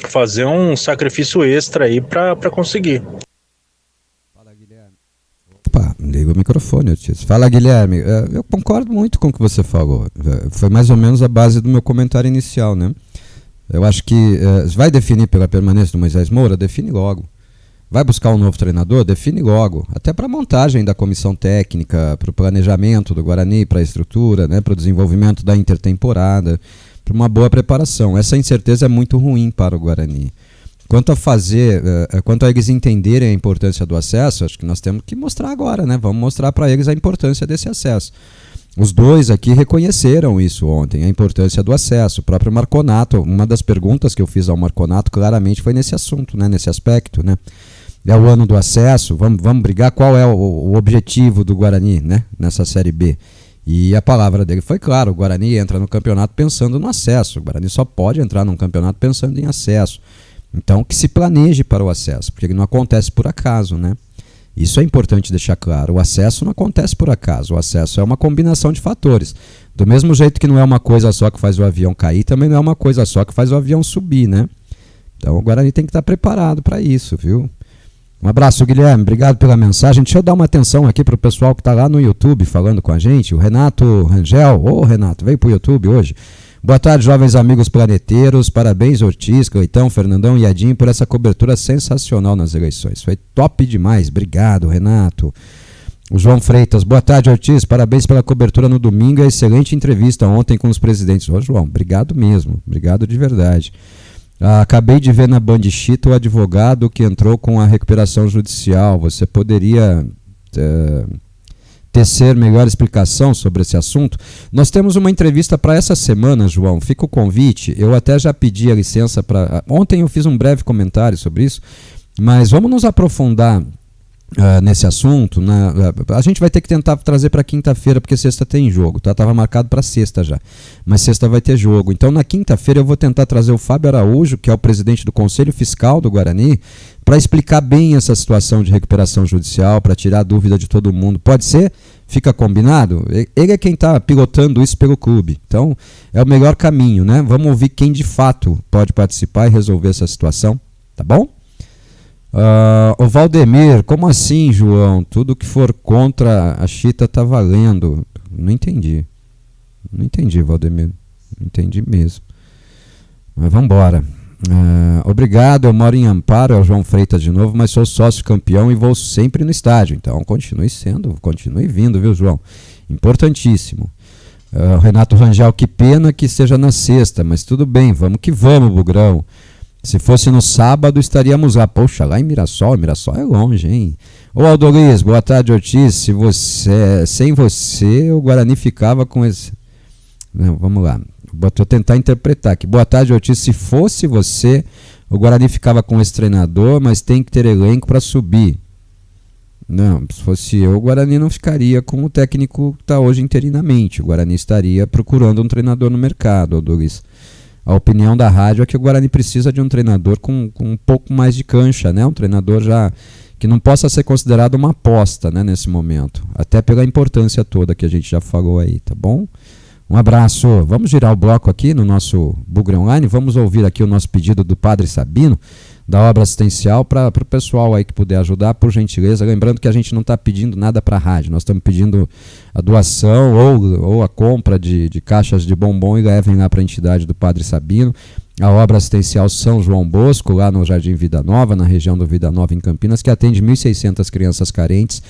fazer um sacrifício extra aí pra conseguir. Fala, Guilherme. Opa, liga o microfone, Ortiz. Fala, Guilherme. Eu concordo muito com o que você falou. Foi mais ou menos a base do meu comentário inicial, né? Eu acho que vai definir pela permanência do Moisés Moura, define logo. Vai buscar um novo treinador? Define logo. Até para a montagem da comissão técnica, para o planejamento do Guarani, para a estrutura, né, para o desenvolvimento da intertemporada, para uma boa preparação. Essa incerteza é muito ruim para o Guarani. Quanto a eles entenderem a importância do acesso, acho que nós temos que mostrar agora, né? Vamos mostrar para eles a importância desse acesso. Os dois aqui reconheceram isso ontem, a importância do acesso. O próprio Marconato, uma das perguntas que eu fiz ao Marconato claramente foi nesse assunto, né? Nesse aspecto, né? É o ano do acesso, vamos brigar qual é o objetivo do Guarani, né? Nessa Série B. E a palavra dele foi clara, o Guarani entra no campeonato pensando no acesso. O Guarani só pode entrar num campeonato pensando em acesso. Então, que se planeje para o acesso, porque ele não acontece por acaso, né? Isso é importante deixar claro. O acesso não acontece por acaso. O acesso é uma combinação de fatores. Do mesmo jeito que não é uma coisa só que faz o avião cair, também não é uma coisa só que faz o avião subir, né? Então, o Guarani tem que estar preparado para isso, viu? Um abraço, Guilherme. Obrigado pela mensagem. Deixa eu dar uma atenção aqui para o pessoal que está lá no YouTube falando com a gente. O Renato Rangel. Ô, Renato, veio para o YouTube hoje. Boa tarde, jovens amigos planeteiros. Parabéns, Ortiz, Cleitão, Fernandão e Adinho por essa cobertura sensacional nas eleições. Foi top demais. Obrigado, Renato. O João Freitas. Boa tarde, Ortiz. Parabéns pela cobertura no domingo. Excelente entrevista ontem com os presidentes. Ô, João, obrigado mesmo. Obrigado de verdade. Acabei de ver na Band Chita o advogado que entrou com a recuperação judicial. Você poderia tecer melhor explicação sobre esse assunto? Nós temos uma entrevista para essa semana, João. Fica o convite. Eu até já pedi a licença para... Ontem eu fiz um breve comentário sobre isso, mas vamos nos aprofundar nesse assunto, né? A gente vai ter que tentar trazer para quinta-feira, porque sexta tem jogo, tá? Estava marcado para sexta já, mas sexta vai ter jogo. Então na quinta-feira eu vou tentar trazer o Fábio Araújo, que é o presidente do Conselho Fiscal do Guarani, para explicar bem essa situação de recuperação judicial, para tirar a dúvida de todo mundo. Pode ser? Fica combinado? Ele é quem está pilotando isso pelo clube, então é o melhor caminho, né? Vamos ouvir quem de fato pode participar e resolver essa situação, tá bom? O Valdemir, como assim, João? Tudo que for contra a Chita tá valendo. Não entendi. Não entendi, Valdemir. Não entendi mesmo. Mas vamos embora. Obrigado, eu moro em Amparo, é o João Freitas de novo, mas sou sócio campeão e vou sempre no estádio. Então continue vindo, viu, João? Importantíssimo. Renato Rangel, que pena que seja na sexta, mas tudo bem, vamos que vamos, Bugrão. Se fosse no sábado, estaríamos lá. Poxa, lá em Mirassol é longe, hein? Ô Aldoliz, boa tarde, Ortiz. Sem você, o Guarani ficava com esse... Não, vamos lá. Vou tentar interpretar aqui. Boa tarde, Ortiz. Se fosse você, o Guarani ficava com esse treinador, mas tem que ter elenco para subir. Não, se fosse eu, o Guarani não ficaria com o técnico que está hoje interinamente. O Guarani estaria procurando um treinador no mercado, Aldoliz. A opinião da rádio é que o Guarani precisa de um treinador com um pouco mais de cancha, né? Um treinador já que não possa ser considerado uma aposta, né, nesse momento. Até pela importância toda que a gente já falou aí, tá bom? Um abraço. Vamos girar o bloco aqui no nosso Bugre Online. Vamos ouvir aqui o nosso pedido do Padre Sabino, da obra assistencial, para o pessoal aí que puder ajudar, por gentileza. Lembrando que a gente não está pedindo nada para a rádio, nós estamos pedindo a doação ou a compra de caixas de bombom e levem lá para a entidade do Padre Sabino. A obra assistencial São João Bosco, lá no Jardim Vida Nova, na região do Vida Nova, em Campinas, que atende 1.600 crianças carentes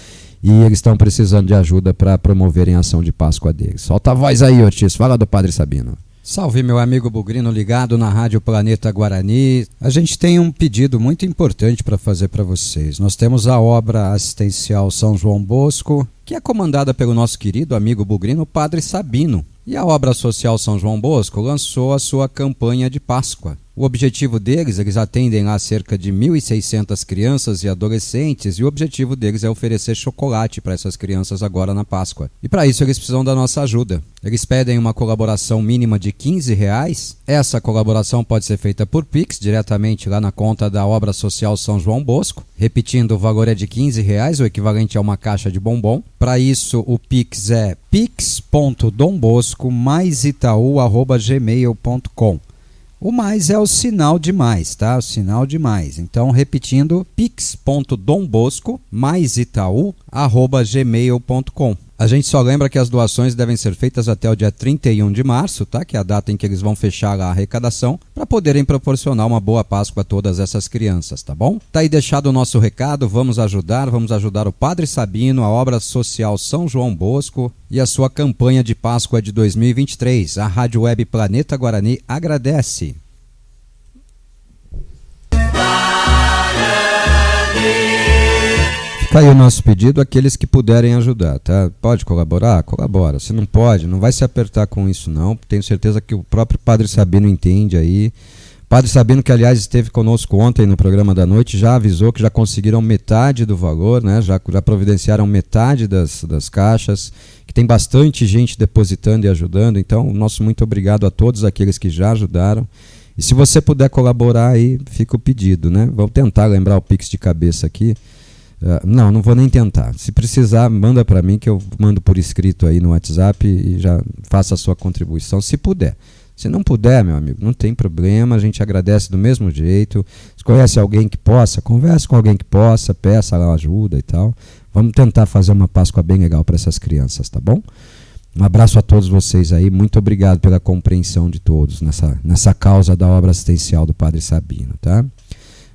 e eles estão precisando de ajuda para promoverem a ação de Páscoa deles. Solta a voz aí, Ortiz, fala do Padre Sabino. Salve, meu amigo Bugrino ligado na Rádio Planeta Guarani. A gente tem um pedido muito importante para fazer para vocês. Nós temos a obra assistencial São João Bosco, que é comandada pelo nosso querido amigo Bugrino, Padre Sabino. E a obra social São João Bosco lançou a sua campanha de Páscoa. O objetivo deles, eles atendem lá cerca de 1.600 crianças e adolescentes, e o objetivo deles é oferecer chocolate para essas crianças agora na Páscoa. E para isso eles precisam da nossa ajuda. Eles pedem uma colaboração mínima de R$15. Essa colaboração pode ser feita por Pix, diretamente lá na conta da obra social São João Bosco. Repetindo, o valor é de R$15, o equivalente a uma caixa de bombom. Para isso, o Pix é pix.dombosco+itaú@gmail.com. O mais é o sinal de mais, tá? O sinal de mais. Então, repetindo, pix.dombosco+itaú@gmail.com. A gente só lembra que as doações devem ser feitas até o dia 31 de março, tá? Que é a data em que eles vão fechar a arrecadação, para poderem proporcionar uma boa Páscoa a todas essas crianças, tá bom? Tá aí deixado o nosso recado, vamos ajudar o Padre Sabino, a obra social São João Bosco e a sua campanha de Páscoa de 2023. A Rádio Web Planeta Guarani agradece. Fica aí o nosso pedido, aqueles que puderem ajudar, tá? Pode colaborar? Colabora. Se não pode, não vai se apertar com isso não. Tenho certeza que o próprio Padre Sabino entende aí. Padre Sabino, que aliás esteve conosco ontem no programa da noite, já avisou que já conseguiram metade do valor, né? Já providenciaram metade das caixas, que tem bastante gente depositando e ajudando. Então, o nosso muito obrigado a todos aqueles que já ajudaram. E se você puder colaborar aí, fica o pedido, né? Vou tentar lembrar o Pix de cabeça aqui. Não vou nem tentar. Se precisar, manda para mim que eu mando por escrito aí no WhatsApp e já faça a sua contribuição, se puder. Se não puder, meu amigo, não tem problema, a gente agradece do mesmo jeito. Se conhece alguém que possa, converse com alguém que possa, peça lá ajuda e tal. Vamos tentar fazer uma Páscoa bem legal para essas crianças, tá bom? Um abraço a todos vocês aí, muito obrigado pela compreensão de todos nessa causa da obra assistencial do Padre Sabino, tá?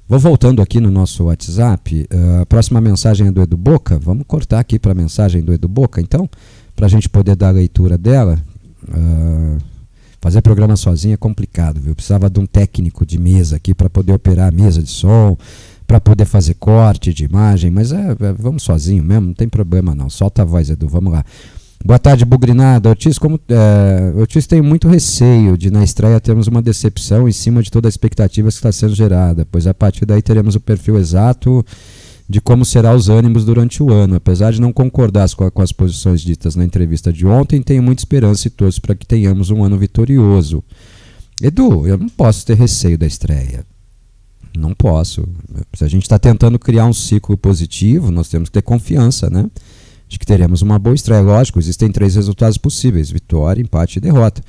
Vou voltando aqui no nosso WhatsApp, a próxima mensagem é do Edu Boca, vamos cortar aqui para a mensagem do Edu Boca, então, para a gente poder dar a leitura dela. Fazer programa sozinho é complicado, viu? Precisava de um técnico de mesa aqui para poder operar a mesa de som, para poder fazer corte de imagem, mas vamos sozinho mesmo, não tem problema não, solta a voz, Edu, vamos lá. Boa tarde, Bugrinada. Ortiz tem muito receio de na estreia termos uma decepção em cima de toda a expectativa que está sendo gerada, pois a partir daí teremos o perfil exato de como será os ânimos durante o ano. Apesar de não concordar com as posições ditas na entrevista de ontem, tenho muita esperança e torço para que tenhamos um ano vitorioso. Edu, eu não posso ter receio da estreia. Não posso. Se a gente está tentando criar um ciclo positivo, nós temos que ter confiança, né? De que teremos uma boa estreia. Lógico, existem 3 resultados possíveis: vitória, empate e derrota.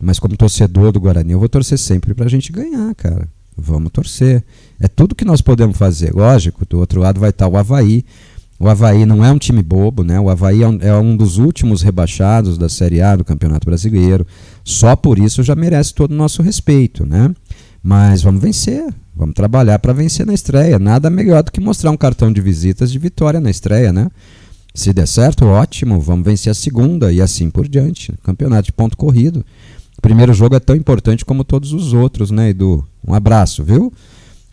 Mas como torcedor do Guarani, eu vou torcer sempre pra gente ganhar, cara. Vamos torcer. É tudo que nós podemos fazer. Lógico, do outro lado vai estar o Avaí. O Avaí não é um time bobo, né? O Avaí é um dos últimos rebaixados da Série A do Campeonato Brasileiro. Só por isso já merece todo o nosso respeito, né? Mas vamos vencer. Vamos trabalhar para vencer na estreia. Nada melhor do que mostrar um cartão de visitas de vitória na estreia, né? Se der certo, ótimo, vamos vencer a segunda e assim por diante. Campeonato de ponto corrido. O primeiro jogo é tão importante como todos os outros, né, Edu? Um abraço, viu?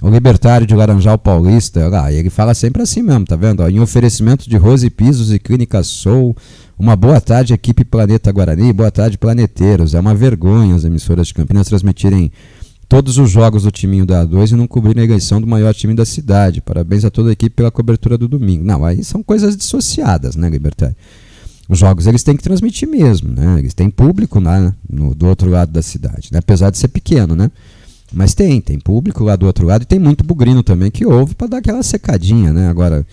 O Libertário de Laranjal Paulista, ele fala sempre assim mesmo, tá vendo? Em oferecimento de Rose Pisos e Clínica Soul, uma boa tarde, equipe Planeta Guarani, boa tarde, planeteiros. É uma vergonha as emissoras de Campinas transmitirem todos os jogos do timinho da A2 e não cobrir a eleição do maior time da cidade. Parabéns a toda a equipe pela cobertura do domingo. Não, aí são coisas dissociadas, né, Libertário? Os jogos eles têm que transmitir mesmo, né? Eles têm público lá do outro lado da cidade, né? Apesar de ser pequeno, né? Mas tem público lá do outro lado e tem muito bugrino também que ouve para dar aquela secadinha, né? Agora,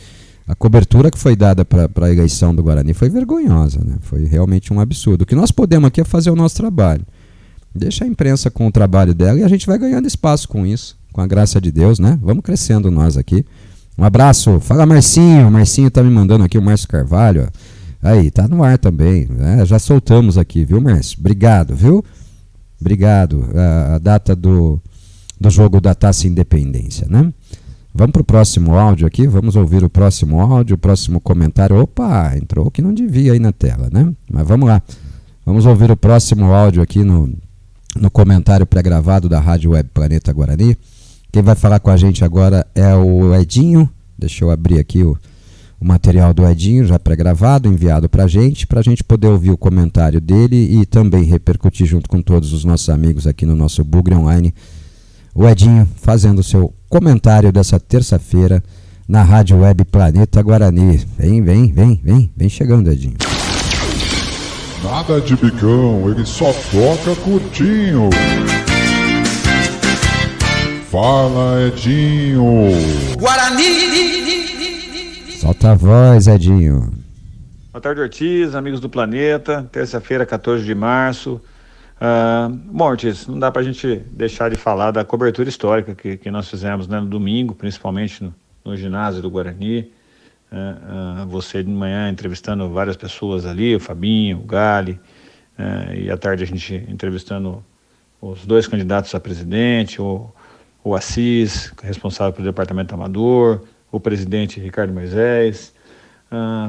a cobertura que foi dada para a eleição do Guarani foi vergonhosa, né? Foi realmente um absurdo. O que nós podemos aqui é fazer o nosso trabalho. Deixa a imprensa com o trabalho dela e a gente vai ganhando espaço com isso, com a graça de Deus, né? Vamos crescendo nós aqui. Um abraço. Fala, Marcinho. O Marcinho tá me mandando aqui, o Márcio Carvalho. Aí, tá no ar também. Né? Já soltamos aqui, viu, Márcio? Obrigado, viu? Obrigado. A data do jogo da Taça Independência, né? Vamos pro próximo áudio aqui. Vamos ouvir o próximo áudio, o próximo comentário. Opa, entrou o que não devia aí na tela, né? Mas vamos lá. Vamos ouvir o próximo áudio aqui no comentário pré-gravado da Rádio Web Planeta Guarani. Quem vai falar com a gente agora é o Edinho. Deixa eu abrir aqui o material do Edinho, já pré-gravado, enviado para a gente poder ouvir o comentário dele e também repercutir junto com todos os nossos amigos aqui no nosso Bugre Online. O Edinho fazendo o seu comentário dessa terça-feira na Rádio Web Planeta Guarani. Vem chegando, Edinho. Nada de bicão, ele só toca curtinho. Fala, Edinho. Guarani! Solta a voz, Edinho. Boa tarde, Ortiz, amigos do Planeta. Terça-feira, 14 de março. Bom, Ortiz, não dá pra gente deixar de falar da cobertura histórica que nós fizemos, né, no domingo, principalmente no ginásio do Guarani. você de manhã entrevistando várias pessoas ali, o Fabinho, o Gali, e à tarde a gente entrevistando os 2 candidatos a presidente, o Assis, responsável pelo departamento amador, o presidente Ricardo Moisés.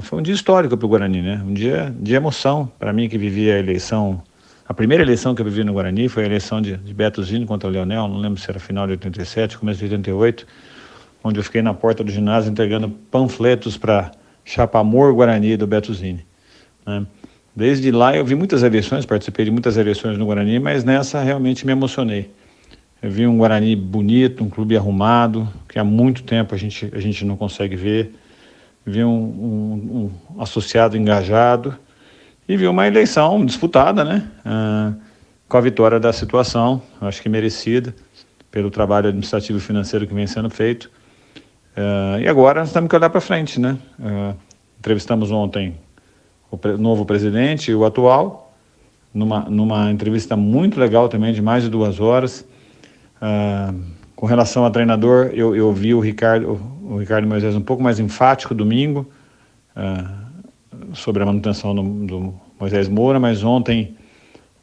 Foi um dia histórico para o Guarani, né? Um dia de emoção para mim, que vivia a eleição. A primeira eleição que eu vivi no Guarani foi a eleição de Beto Zini contra o Leonel, não lembro se era final de 87, começo de 88, onde eu fiquei na porta do ginásio entregando panfletos para Chapa Amor Guarani do Beto Zini, né? Desde lá eu vi muitas eleições, participei de muitas eleições no Guarani, mas nessa realmente me emocionei. Eu vi um Guarani bonito, um clube arrumado, que há muito tempo a gente não consegue ver. Vi um associado engajado e vi uma eleição disputada, né? Com a vitória da situação, acho que merecida, pelo trabalho administrativo e financeiro que vem sendo feito. E agora nós temos que olhar para frente, né? Entrevistamos ontem o novo presidente e o atual, numa entrevista muito legal também, de mais de 2 horas. Com relação a treinador, eu vi o Ricardo Moisés um pouco mais enfático domingo, sobre a manutenção do Moisés Moura, mas ontem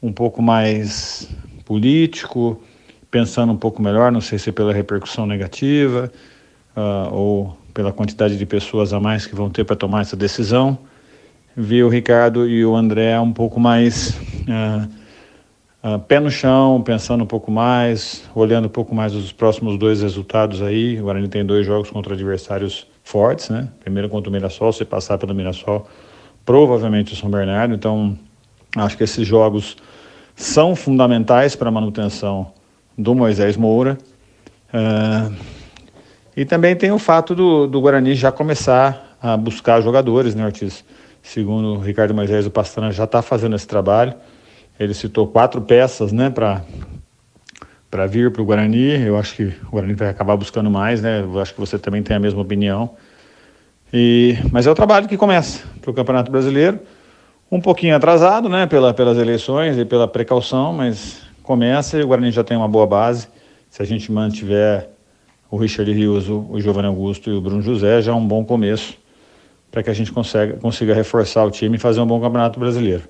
um pouco mais político, pensando um pouco melhor, não sei se pela repercussão negativa, ou pela quantidade de pessoas a mais que vão ter para tomar essa decisão. Vi o Ricardo e o André um pouco mais pé no chão, pensando um pouco mais, olhando um pouco mais os próximos 2 resultados aí. O Guarani tem 2 jogos contra adversários fortes, né? Primeiro contra o Mirassol, se passar pelo Mirassol, provavelmente o São Bernardo. Então, acho que esses jogos são fundamentais para a manutenção do Moisés Moura. E também tem o fato do Guarani já começar a buscar jogadores, né, Ortiz? Segundo o Ricardo Moisés, o Pastrana já está fazendo esse trabalho. Ele citou 4 peças, né, para vir para o Guarani. Eu acho que o Guarani vai acabar buscando mais, né? Eu acho que você também tem a mesma opinião. Mas é o trabalho que começa para o Campeonato Brasileiro. Um pouquinho atrasado, né, pelas eleições e pela precaução, mas começa e o Guarani já tem uma boa base. Se a gente mantiver o Richard Rios, o Giovanni Augusto e o Bruno José, já é um bom começo para que a gente consiga reforçar o time e fazer um bom Campeonato Brasileiro.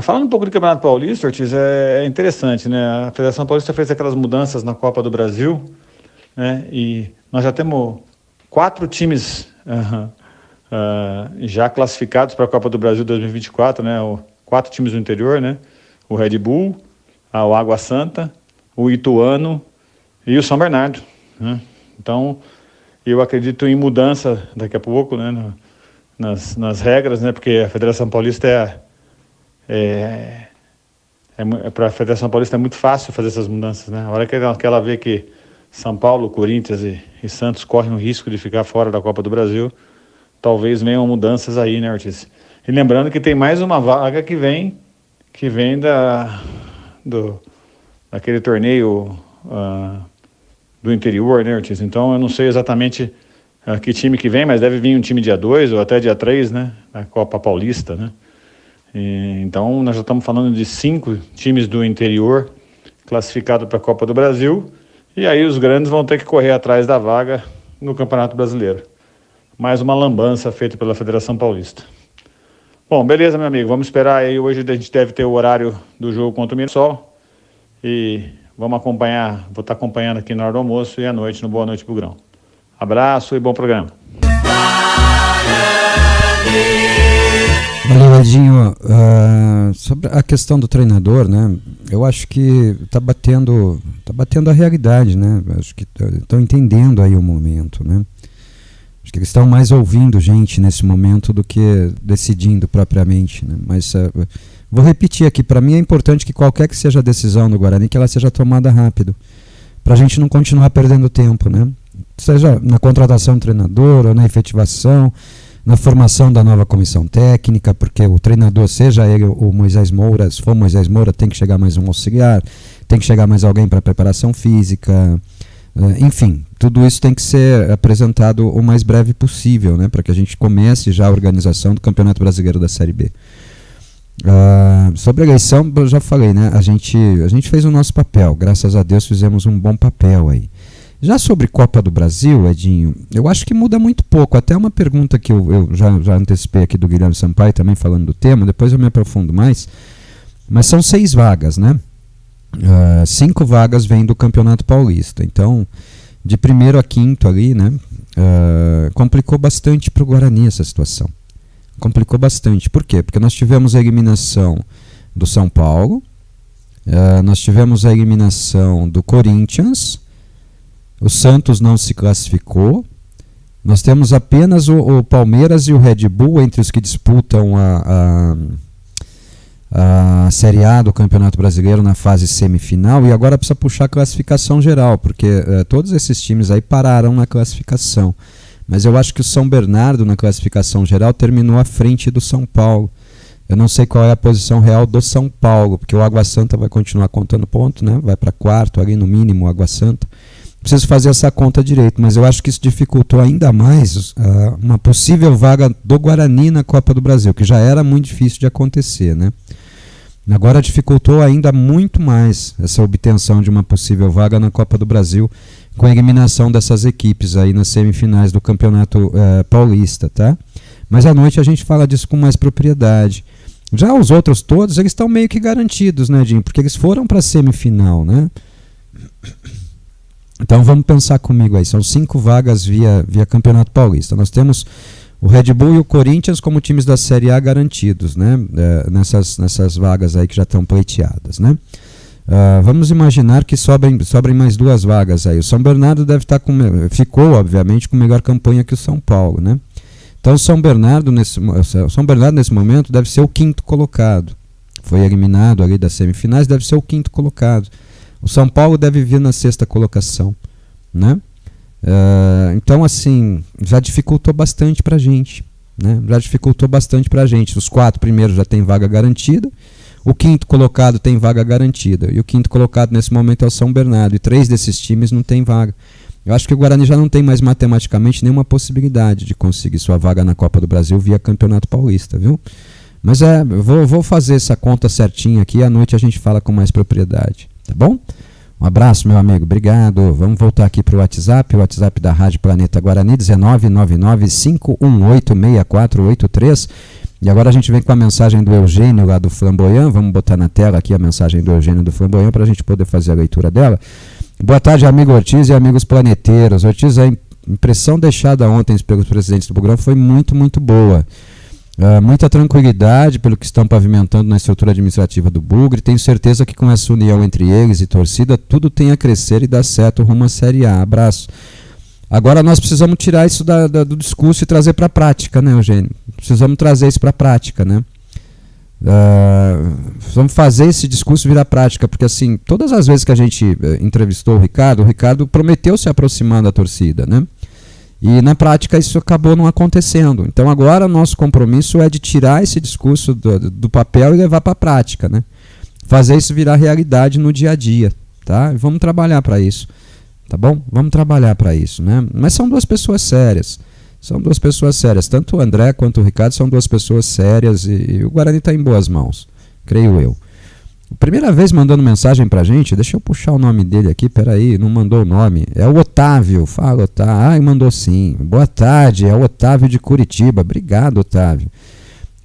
Falando um pouco do Campeonato Paulista, Ortiz, é interessante, né? A Federação Paulista fez aquelas mudanças na Copa do Brasil, né? E nós já temos 4 times já classificados para a Copa do Brasil 2024, né? 4 times do interior, né? O Red Bull, o Água Santa, o Ituano e o São Bernardo, né? Então, eu acredito em mudança daqui a pouco, né? Nas regras, né? Porque a Federação Paulista para a Federação Paulista é muito fácil fazer essas mudanças, né? A hora que ela vê que São Paulo, Corinthians e Santos correm o risco de ficar fora da Copa do Brasil, talvez venham mudanças aí, né, Ortiz? E lembrando que tem mais uma vaga que vem daquele torneio do interior, né, Ortiz? Então eu não sei exatamente que time que vem, mas deve vir um time dia 2 ou até dia 3, né? Na Copa Paulista, né? Então nós já estamos falando de 5 times do interior classificados para a Copa do Brasil, e aí os grandes vão ter que correr atrás da vaga no Campeonato Brasileiro. Mais uma lambança feita pela Federação Paulista. Bom, beleza, meu amigo, vamos esperar aí. Hoje a gente deve ter o horário do jogo contra o Mirassol e vamos acompanhar, vou estar acompanhando aqui na hora do almoço e à noite no Boa Noite Bugrão. Abraço e bom programa. Valeu, Edinho. Sobre a questão do treinador, né? Eu acho que tá batendo a realidade, né? Acho que estão entendendo aí o momento, né? Acho que eles estão mais ouvindo gente nesse momento do que decidindo propriamente, né? Mas vou repetir aqui, para mim é importante que qualquer que seja a decisão do Guarani, que ela seja tomada rápido, para a gente não continuar perdendo tempo, né? Seja na contratação do treinador ou na efetivação, na formação da nova comissão técnica, porque o treinador, seja ele o Moisés Moura, se for Moisés Moura, tem que chegar mais um auxiliar, tem que chegar mais alguém para preparação física, enfim, tudo isso tem que ser apresentado o mais breve possível, né, para que a gente comece já a organização do Campeonato Brasileiro da Série B. Sobre a eleição, eu já falei, né, a gente fez o nosso papel, graças a Deus fizemos um bom papel aí. Já sobre Copa do Brasil, Edinho, eu acho que muda muito pouco. Até uma pergunta que eu já antecipei aqui do Guilherme Sampaio, também falando do tema, depois eu me aprofundo mais. Mas são 6 vagas, né? 5 vagas vêm do Campeonato Paulista. Então, de primeiro a quinto ali, né? Complicou bastante para o Guarani essa situação. Complicou bastante. Por quê? Porque nós tivemos a eliminação do São Paulo, nós tivemos a eliminação do Corinthians, o Santos não se classificou, nós temos apenas o Palmeiras e o Red Bull entre os que disputam a Série A do Campeonato Brasileiro na fase semifinal, e agora precisa puxar a classificação geral, porque todos esses times aí pararam na classificação. Mas eu acho que o São Bernardo na classificação geral terminou à frente do São Paulo. Eu não sei qual é a posição real do São Paulo, porque o Água Santa vai continuar contando ponto, né? Vai para quarto ali no mínimo o Água Santa. Preciso fazer essa conta direito, mas eu acho que isso dificultou ainda mais uma possível vaga do Guarani na Copa do Brasil, que já era muito difícil de acontecer, né? Agora dificultou ainda muito mais essa obtenção de uma possível vaga na Copa do Brasil, com a eliminação dessas equipes aí nas semifinais do Campeonato Paulista, tá? Mas à noite a gente fala disso com mais propriedade. Já os outros todos, eles estão meio que garantidos, né, Dinho? Porque eles foram para a semifinal, né? Então vamos pensar comigo aí. São 5 vagas via Campeonato Paulista. Nós temos o Red Bull e o Corinthians como times da Série A garantidos, né? Nessas vagas aí que já estão pleiteadas, né? Vamos imaginar que sobrem mais 2 vagas aí. O São Bernardo deve estar ficou, obviamente, com melhor campanha que o São Paulo, né? Então o São Bernardo nesse momento deve ser o 5º colocado. Foi eliminado ali das semifinais, deve ser o 5º colocado. O São Paulo deve vir na 6ª colocação, né? Então assim, já dificultou bastante pra gente, né? Já dificultou bastante pra gente. Os 4 primeiros já tem vaga garantida, o 5º colocado tem vaga garantida, e o 5º colocado nesse momento é o São Bernardo, e 3 desses times não tem vaga. Eu acho que o Guarani já não tem mais matematicamente nenhuma possibilidade de conseguir sua vaga na Copa do Brasil via Campeonato Paulista, viu? Mas vou fazer essa conta certinha aqui, à noite a gente fala com mais propriedade, tá bom? Um abraço, meu amigo, obrigado. Vamos voltar aqui para o WhatsApp da Rádio Planeta Guarani, 19995186483. E agora a gente vem com a mensagem do Eugênio lá do Flamboyant. Vamos botar na tela aqui a mensagem do Eugênio do Flamboyant para a gente poder fazer a leitura dela. Boa tarde, amigo Ortiz e amigos planeteiros. Ortiz, a impressão deixada ontem pelos presidentes do programa foi muito, muito boa. Muita tranquilidade pelo que estão pavimentando na estrutura administrativa do Bugre. Tenho certeza que com essa união entre eles e torcida, tudo tem a crescer e dar certo rumo à Série A. Abraço. Agora nós precisamos tirar isso do discurso e trazer para a prática, né, Eugênio? Precisamos trazer isso para a prática, né? Vamos fazer esse discurso virar prática, porque assim, todas as vezes que a gente entrevistou o Ricardo prometeu se aproximar da torcida, né? E na prática isso acabou não acontecendo. Então agora o nosso compromisso é de tirar esse discurso do papel e levar para a prática, né? Fazer isso virar realidade no dia a dia, tá? E vamos trabalhar para isso, tá bom? Vamos trabalhar para isso, né? Mas são 2 pessoas sérias. São 2 pessoas sérias. Tanto o André quanto o Ricardo são 2 pessoas sérias e o Guarani está em boas mãos, creio eu. Primeira vez mandando mensagem pra gente, deixa eu puxar o nome dele aqui, peraí, não mandou o nome. É o Otávio, fala Otávio. Mandou sim. Boa tarde, é o Otávio de Curitiba. Obrigado, Otávio.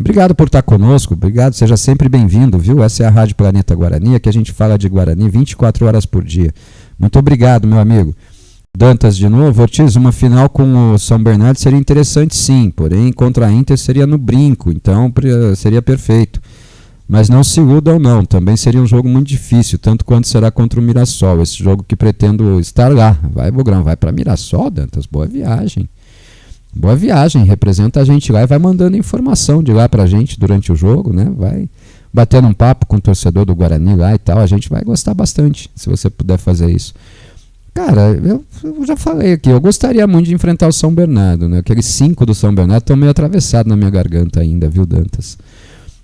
Obrigado por estar conosco, obrigado, seja sempre bem-vindo, viu? Essa é a Rádio Planeta Guarani, aqui a gente fala de Guarani 24 horas por dia. Muito obrigado, meu amigo. Dantas de novo, Ortiz, uma final com o São Bernardo seria interessante sim, porém contra a Inter seria no brinco, então seria perfeito. Mas não se iludam não, também seria um jogo muito difícil, tanto quanto será contra o Mirassol, esse jogo que pretendo estar lá. Vai, Bugrão, vai para Mirassol, Dantas, boa viagem. Boa viagem, representa a gente lá e vai mandando informação de lá pra gente durante o jogo, né? Vai batendo um papo com o torcedor do Guarani lá e tal, a gente vai gostar bastante, se você puder fazer isso. Cara, eu já falei aqui, eu gostaria muito de enfrentar o São Bernardo, né? Aqueles 5 do São Bernardo estão meio atravessados na minha garganta ainda, viu, Dantas?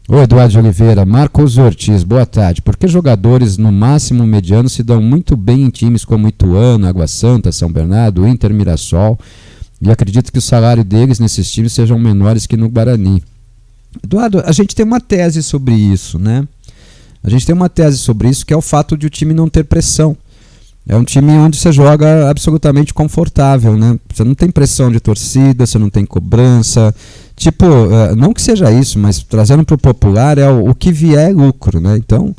Ô Eduardo de Oliveira, Marcos Ortiz, boa tarde. Por que jogadores no máximo mediano se dão muito bem em times como Ituano, Água Santa, São Bernardo, Inter, Mirassol? E acredito que o salário deles nesses times sejam menores que no Guarani. Eduardo, a gente tem uma tese sobre isso, né? A gente tem uma tese sobre isso, que é o fato de o time não ter pressão. É um time onde você joga absolutamente confortável, né? Você não tem pressão de torcida, você não tem cobrança. Tipo, não que seja isso, mas trazendo para o popular é o que vier é lucro, né? Então,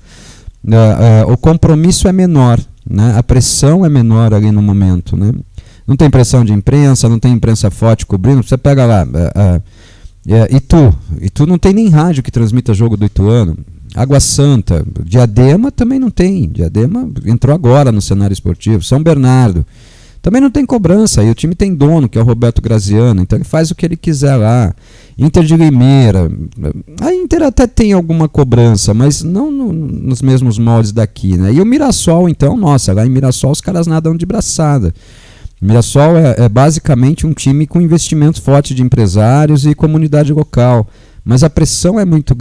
o compromisso é menor, né? A pressão é menor ali no momento, né? Não tem pressão de imprensa, não tem imprensa forte cobrindo. Você pega lá, Itu não tem nem rádio que transmita jogo do Ituano. Água Santa, Diadema também não tem. Diadema entrou agora no cenário esportivo. São Bernardo também não tem cobrança. E o time tem dono, que é o Roberto Graziano. Então ele faz o que ele quiser lá. Inter de Limeira. A Inter até tem alguma cobrança, mas não nos mesmos moldes daqui, né? E o Mirassol, então, nossa, lá em Mirassol os caras nadam de braçada. Mirassol é basicamente um time com investimento forte de empresários e comunidade local. Mas a pressão é muito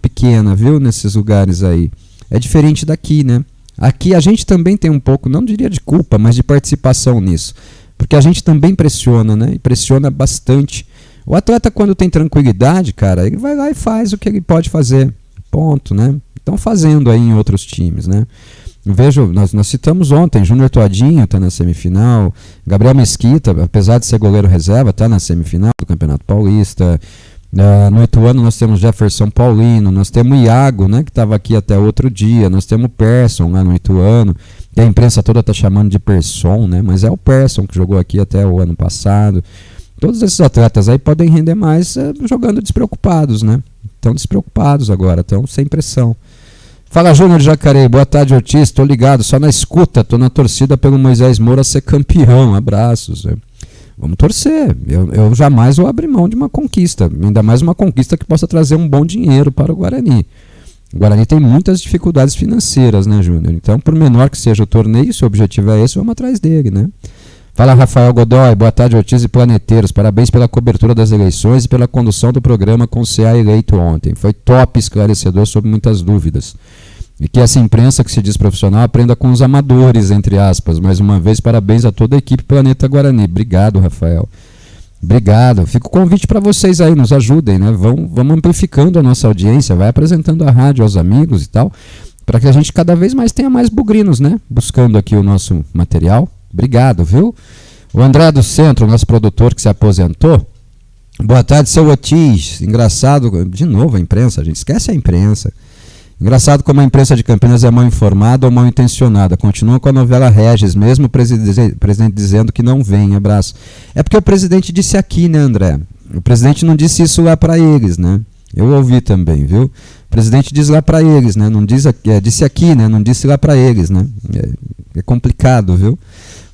pequena, viu, nesses lugares aí. É diferente daqui, né? Aqui a gente também tem um pouco, não diria de culpa, mas de participação nisso. Porque a gente também pressiona, né? E pressiona bastante. O atleta, quando tem tranquilidade, cara, ele vai lá e faz o que ele pode fazer. Ponto, né? Estão fazendo aí em outros times, né? Vejo, nós citamos ontem, Júnior Todinho está na semifinal, Gabriel Mesquita, apesar de ser goleiro reserva, está na semifinal do Campeonato Paulista. No Ituano nós temos Jefferson Paulino, nós temos o Iago, né, que estava aqui até outro dia, nós temos o Persson lá no Ituano, que a imprensa toda está chamando de Persson, né, mas é o Persson que jogou aqui até o ano passado. Todos esses atletas aí podem render mais jogando despreocupados, né? Estão despreocupados agora, estão sem pressão. Fala, Júnior de Jacareí, boa tarde, Ortiz, estou ligado, só na escuta, estou na torcida pelo Moisés Moura ser campeão, abraços. Vamos torcer, eu jamais vou abrir mão de uma conquista, ainda mais uma conquista que possa trazer um bom dinheiro para o Guarani. O Guarani tem muitas dificuldades financeiras, né, Júnior? Então, por menor que seja o torneio, se o objetivo é esse, vamos atrás dele, né? Fala, Rafael Godoy, boa tarde, Ortiz e planeteiros, parabéns pela cobertura das eleições e pela condução do programa com o CA eleito ontem. Foi top, esclarecedor sobre muitas dúvidas. E que essa imprensa que se diz profissional aprenda com os amadores, entre aspas. Mais uma vez, parabéns a toda a equipe Planeta Guarani. Obrigado, Rafael. Obrigado. Fica o convite para vocês aí, nos ajudem, né? Vamos amplificando a nossa audiência, vai apresentando a rádio aos amigos e tal, para que a gente cada vez mais tenha mais bugrinos, né? Buscando aqui o nosso material. Obrigado, viu? O André do Centro, nosso produtor que se aposentou. Boa tarde, seu Ortiz. Engraçado, de novo a imprensa, a gente esquece a imprensa. Engraçado como a imprensa de Campinas é mal informada ou mal intencionada. Continua com a novela Regis, mesmo o presidente dizendo que não vem. Abraço. É porque o presidente disse aqui, né, André? O presidente não disse isso lá para eles, né? Eu ouvi também, viu? O presidente diz lá para eles, né? Não diz aqui, disse aqui, né? Não disse lá para eles, né? É complicado, viu?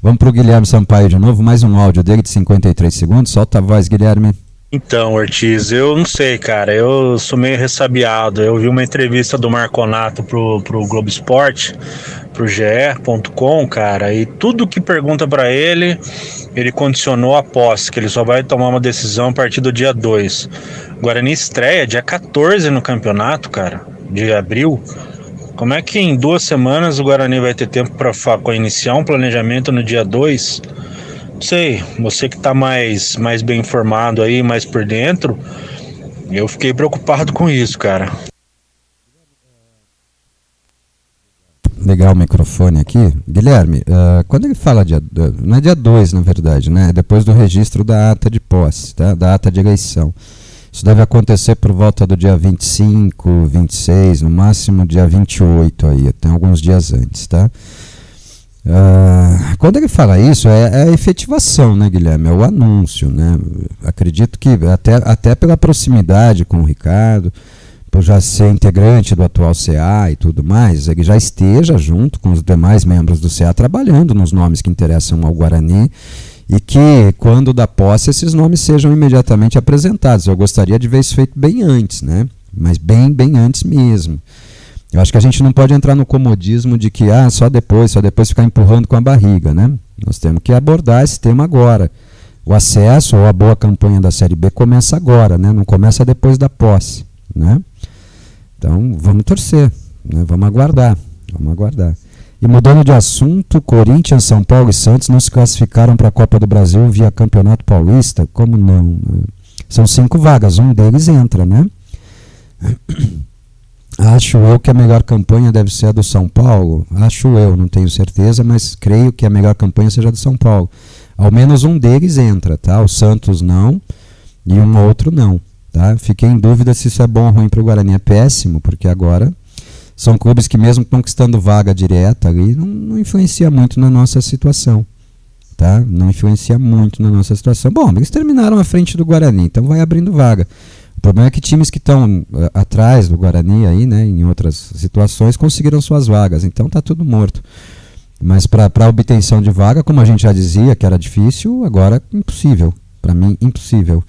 Vamos para o Guilherme Sampaio de novo, mais um áudio dele de 53 segundos. Solta a voz, Guilherme. Então, Ortiz, eu não sei, cara, eu sou meio ressabiado. Eu vi uma entrevista do Marconato pro Globo Esporte, pro ge.com, cara, e tudo que pergunta pra ele condicionou a posse, que ele só vai tomar uma decisão a partir do dia 2. O Guarani estreia dia 14 no campeonato, cara, de abril. Como é que em 2 semanas o Guarani vai ter tempo para iniciar um planejamento no dia 2? Não sei, você que está mais bem informado aí, mais por dentro, eu fiquei preocupado com isso, cara. Legal o microfone aqui. Guilherme, quando ele fala não é dia 2, na verdade, né? É depois do registro da ata de posse, tá? Da ata de eleição. Isso deve acontecer por volta do dia 25, 26, no máximo dia 28 aí, tem alguns dias antes, tá? Quando ele fala isso, é a efetivação, né, Guilherme? É o anúncio, né? Acredito que até pela proximidade com o Ricardo, por já ser integrante do atual CA e tudo mais, ele já esteja junto com os demais membros do CA trabalhando nos nomes que interessam ao Guarani e que, quando da posse, esses nomes sejam imediatamente apresentados. Eu gostaria de ver isso feito bem antes, né? Mas bem antes mesmo. Eu acho que a gente não pode entrar no comodismo de que só depois ficar empurrando com a barriga, né? Nós temos que abordar esse tema agora. O acesso ou a boa campanha da Série B começa agora, né? Não começa depois da posse, né? Então, vamos torcer, né? Vamos aguardar. E mudando de assunto, Corinthians, São Paulo e Santos não se classificaram para a Copa do Brasil via Campeonato Paulista? Como não? São 5 vagas, um deles entra, né? Acho eu que a melhor campanha deve ser a do São Paulo. Acho eu, não tenho certeza, mas creio que a melhor campanha seja a do São Paulo. Ao menos um deles entra, tá? O Santos não e um outro não, tá? Fiquei em dúvida se isso é bom ou ruim para o Guarani. É péssimo, porque agora são clubes que mesmo conquistando vaga direta ali, não influencia muito na nossa situação, tá? Não influencia muito na nossa situação. Bom, eles terminaram à frente do Guarani, então vai abrindo vaga. O problema é que times que estão atrás do Guarani aí, né, em outras situações, conseguiram suas vagas, então tá tudo morto. Mas para a obtenção de vaga, como a gente já dizia que era difícil, agora impossível. Para mim, impossível.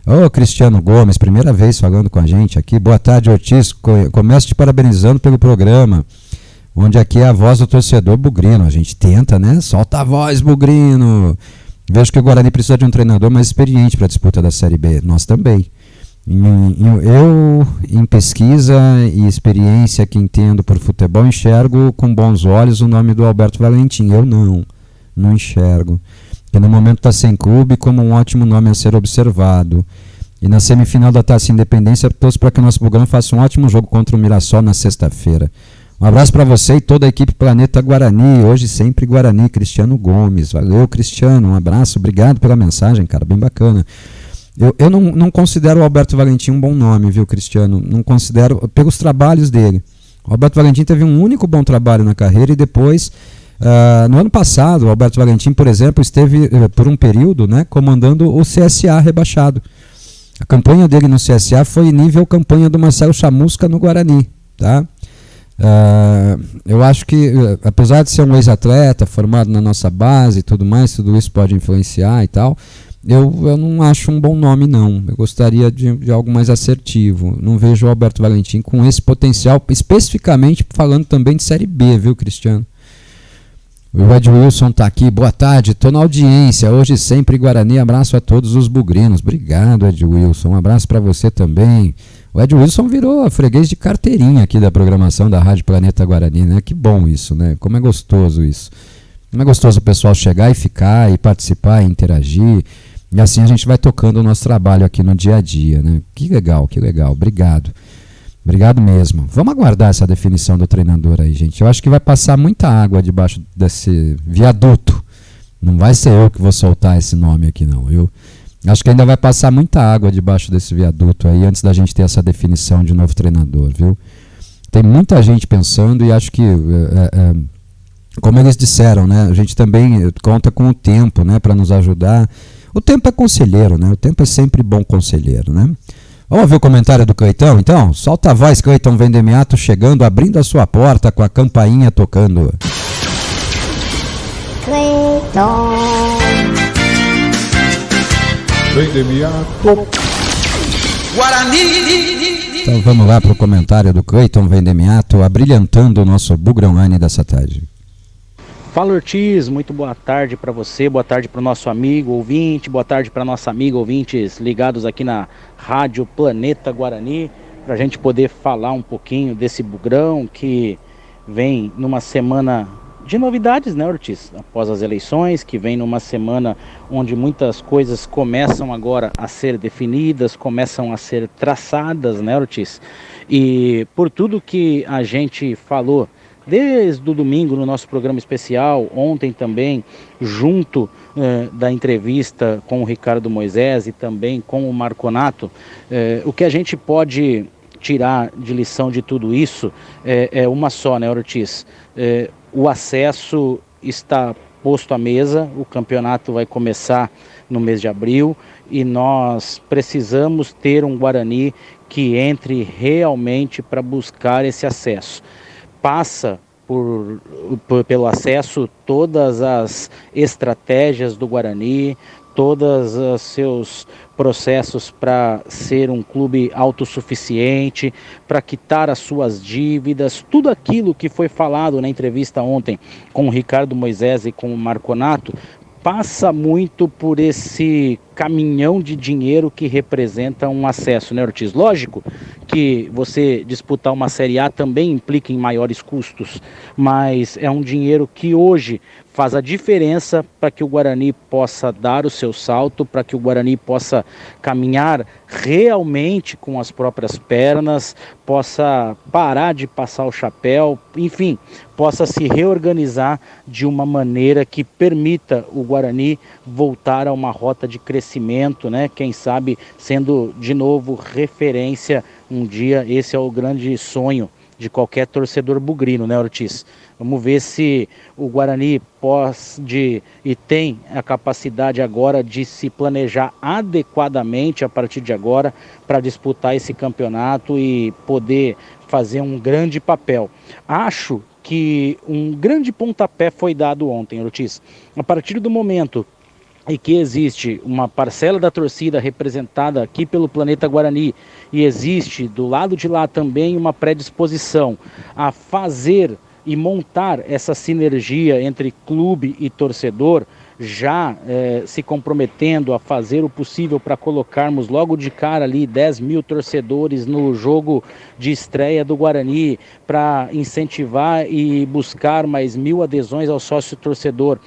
Ô, Cristiano Gomes, primeira vez falando com a gente aqui. Boa tarde, Ortiz. Começo te parabenizando pelo programa, onde aqui é a voz do torcedor bugrino. A gente tenta, né? Solta a voz, bugrino. Vejo que o Guarani precisa de um treinador mais experiente para a disputa da Série B. Nós também. Eu, em pesquisa e experiência que entendo por futebol, enxergo com bons olhos o nome do Alberto Valentim. Eu não enxergo. Que no momento está sem clube, como um ótimo nome a ser observado. E na semifinal da Taça Independência, torço para que o nosso Bugrão faça um ótimo jogo contra o Mirassol na sexta-feira. Um abraço para você e toda a equipe Planeta Guarani. Hoje sempre Guarani, Cristiano Gomes. Valeu, Cristiano. Um abraço, obrigado pela mensagem, cara, bem bacana. Eu não considero o Alberto Valentim um bom nome, viu, Cristiano? Não considero, pelos trabalhos dele. O Alberto Valentim teve um único bom trabalho na carreira e depois, no ano passado, o Alberto Valentim, por exemplo, esteve por um período, né, comandando o CSA rebaixado. A campanha dele no CSA foi nível campanha do Marcelo Chamusca no Guarani, tá? Eu acho que, apesar de ser um ex-atleta formado na nossa base e tudo mais, tudo isso pode influenciar e tal, eu não acho um bom nome, não. Eu gostaria de algo mais assertivo. Não vejo o Alberto Valentim com esse potencial, especificamente falando também de Série B, viu, Cristiano? O Ed Wilson está aqui. Boa tarde, estou na audiência. Hoje sempre Guarani. Abraço a todos os bugrinos. Obrigado, Ed Wilson. Um abraço para você também. O Ed Wilson virou freguês de carteirinha aqui da programação da Rádio Planeta Guarani, né? Que bom isso, né? Como é gostoso isso. Como é gostoso o pessoal chegar e ficar, e participar, e interagir. E assim a gente vai tocando o nosso trabalho aqui no dia a dia, né? Que legal, que legal. Obrigado. Obrigado mesmo. Vamos aguardar essa definição do treinador aí, gente. Eu acho que vai passar muita água debaixo desse viaduto. Não vai ser eu que vou soltar esse nome aqui, não. Eu acho que ainda vai passar muita água debaixo desse viaduto aí antes da gente ter essa definição de novo treinador, viu? Tem muita gente pensando e acho que, como eles disseram, né? A gente também conta com o tempo, né? Para nos ajudar. O tempo é conselheiro, né? O tempo é sempre bom conselheiro, né? Vamos ver o comentário do Cleitão, então? Solta a voz, Cleiton Vendemiato chegando, abrindo a sua porta com a campainha tocando. Cleiton Vendemiato. Guarani. Então vamos lá para o comentário do Cleiton Vendemiato, abrilhantando o nosso Bugre Online dessa tarde. Fala, Ortiz, muito boa tarde para você, boa tarde para o nosso amigo ouvinte, boa tarde para nossa amiga ouvintes ligados aqui na Rádio Planeta Guarani, para a gente poder falar um pouquinho desse Bugrão que vem numa semana de novidades, né, Ortiz? Após as eleições, que vem numa semana onde muitas coisas começam agora a ser definidas, começam a ser traçadas, né, Ortiz? E por tudo que a gente falou desde o domingo no nosso programa especial, ontem também, junto da entrevista com o Ricardo Moisés e também com o Marconato, o que a gente pode tirar de lição de tudo isso é uma só, né, Ortiz? O acesso está posto à mesa, o campeonato vai começar no mês de abril e nós precisamos ter um Guarani que entre realmente para buscar esse acesso. Passa pelo acesso todas as estratégias do Guarani, todos os seus processos para ser um clube autossuficiente, para quitar as suas dívidas, tudo aquilo que foi falado na entrevista ontem com o Ricardo Moisés e com o Marconato, passa muito por esse caminhão de dinheiro que representa um acesso, né, Ortiz? Lógico que você disputar uma Série A também implica em maiores custos, mas é um dinheiro que hoje faz a diferença para que o Guarani possa dar o seu salto, para que o Guarani possa caminhar realmente com as próprias pernas, possa parar de passar o chapéu, enfim, possa se reorganizar de uma maneira que permita o Guarani voltar a uma rota de crescimento, né? Quem sabe sendo de novo referência um dia. Esse é o grande sonho de qualquer torcedor bugrino, né, Ortiz? Vamos ver se o Guarani pode e tem a capacidade agora de se planejar adequadamente a partir de agora para disputar esse campeonato e poder fazer um grande papel. Acho que um grande pontapé foi dado ontem, Ortiz. A partir do momento e que existe uma parcela da torcida representada aqui pelo Planeta Guarani e existe do lado de lá também uma predisposição a fazer e montar essa sinergia entre clube e torcedor, já se comprometendo a fazer o possível para colocarmos logo de cara ali 10 mil torcedores no jogo de estreia do Guarani, para incentivar e buscar mais 1.000 adesões ao sócio torcedor.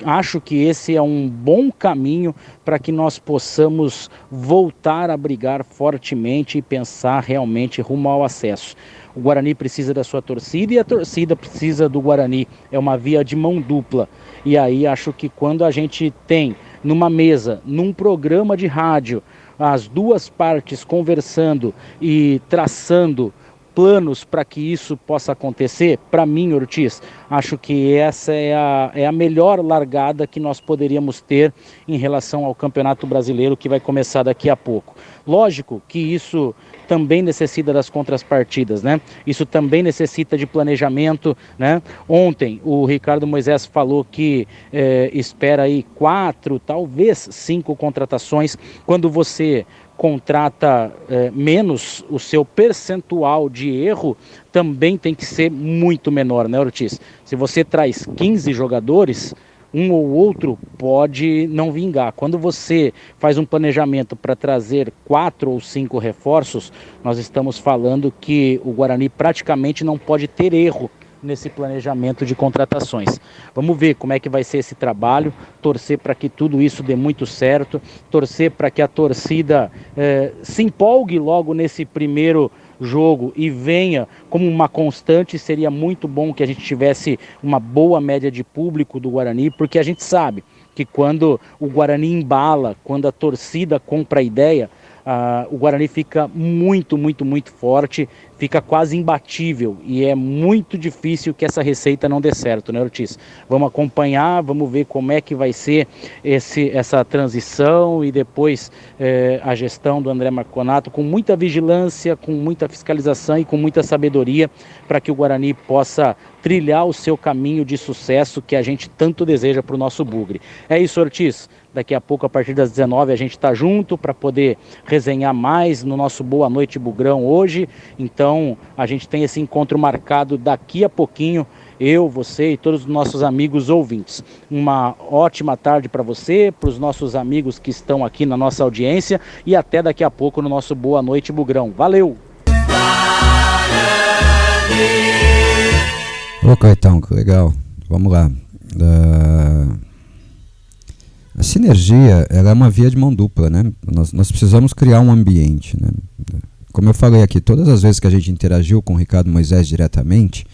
Acho que esse é um bom caminho para que nós possamos voltar a brigar fortemente e pensar realmente rumo ao acesso. O Guarani precisa da sua torcida e a torcida precisa do Guarani. É uma via de mão dupla. E aí acho que quando a gente tem numa mesa, num programa de rádio, as duas partes conversando e traçando planos para que isso possa acontecer, para mim, Ortiz, acho que essa é a melhor largada que nós poderíamos ter em relação ao Campeonato Brasileiro, que vai começar daqui a pouco. Lógico que isso também necessita das contrapartidas, né? Isso também necessita de planejamento, né? Ontem o Ricardo Moisés falou que espera aí 4, talvez 5 contratações. Quando você contrata menos, o seu percentual de erro também tem que ser muito menor, né, Ortiz? Se você traz 15 jogadores, um ou outro pode não vingar. Quando você faz um planejamento para trazer 4 ou 5 reforços, nós estamos falando que o Guarani praticamente não pode ter erro nesse planejamento de contratações. Vamos ver como é que vai ser esse trabalho, torcer para que tudo isso dê muito certo, torcer para que a torcida se empolgue logo nesse primeiro jogo e venha como uma constante. Seria muito bom que a gente tivesse uma boa média de público do Guarani, porque a gente sabe que quando o Guarani embala, quando a torcida compra a ideia, o Guarani fica muito, muito, muito forte, fica quase imbatível e é muito difícil que essa receita não dê certo, né, Ortiz? Vamos acompanhar, vamos ver como é que vai ser essa transição e depois a gestão do André Marconato, com muita vigilância, com muita fiscalização e com muita sabedoria, para que o Guarani possa trilhar o seu caminho de sucesso que a gente tanto deseja para o nosso Bugre. É isso, Ortiz. Daqui a pouco, a partir das 19, a gente está junto para poder resenhar mais no nosso Boa Noite Bugrão hoje. Então, a gente tem esse encontro marcado daqui a pouquinho, eu, você e todos os nossos amigos ouvintes. Uma ótima tarde para você, para os nossos amigos que estão aqui na nossa audiência e até daqui a pouco no nosso Boa Noite Bugrão. Valeu! Ô, Caetão, que legal. Vamos lá. A sinergia, ela é uma via de mão dupla, né? Nós precisamos criar um ambiente, né? Como eu falei aqui, todas as vezes que a gente interagiu com o Ricardo Moisés diretamente,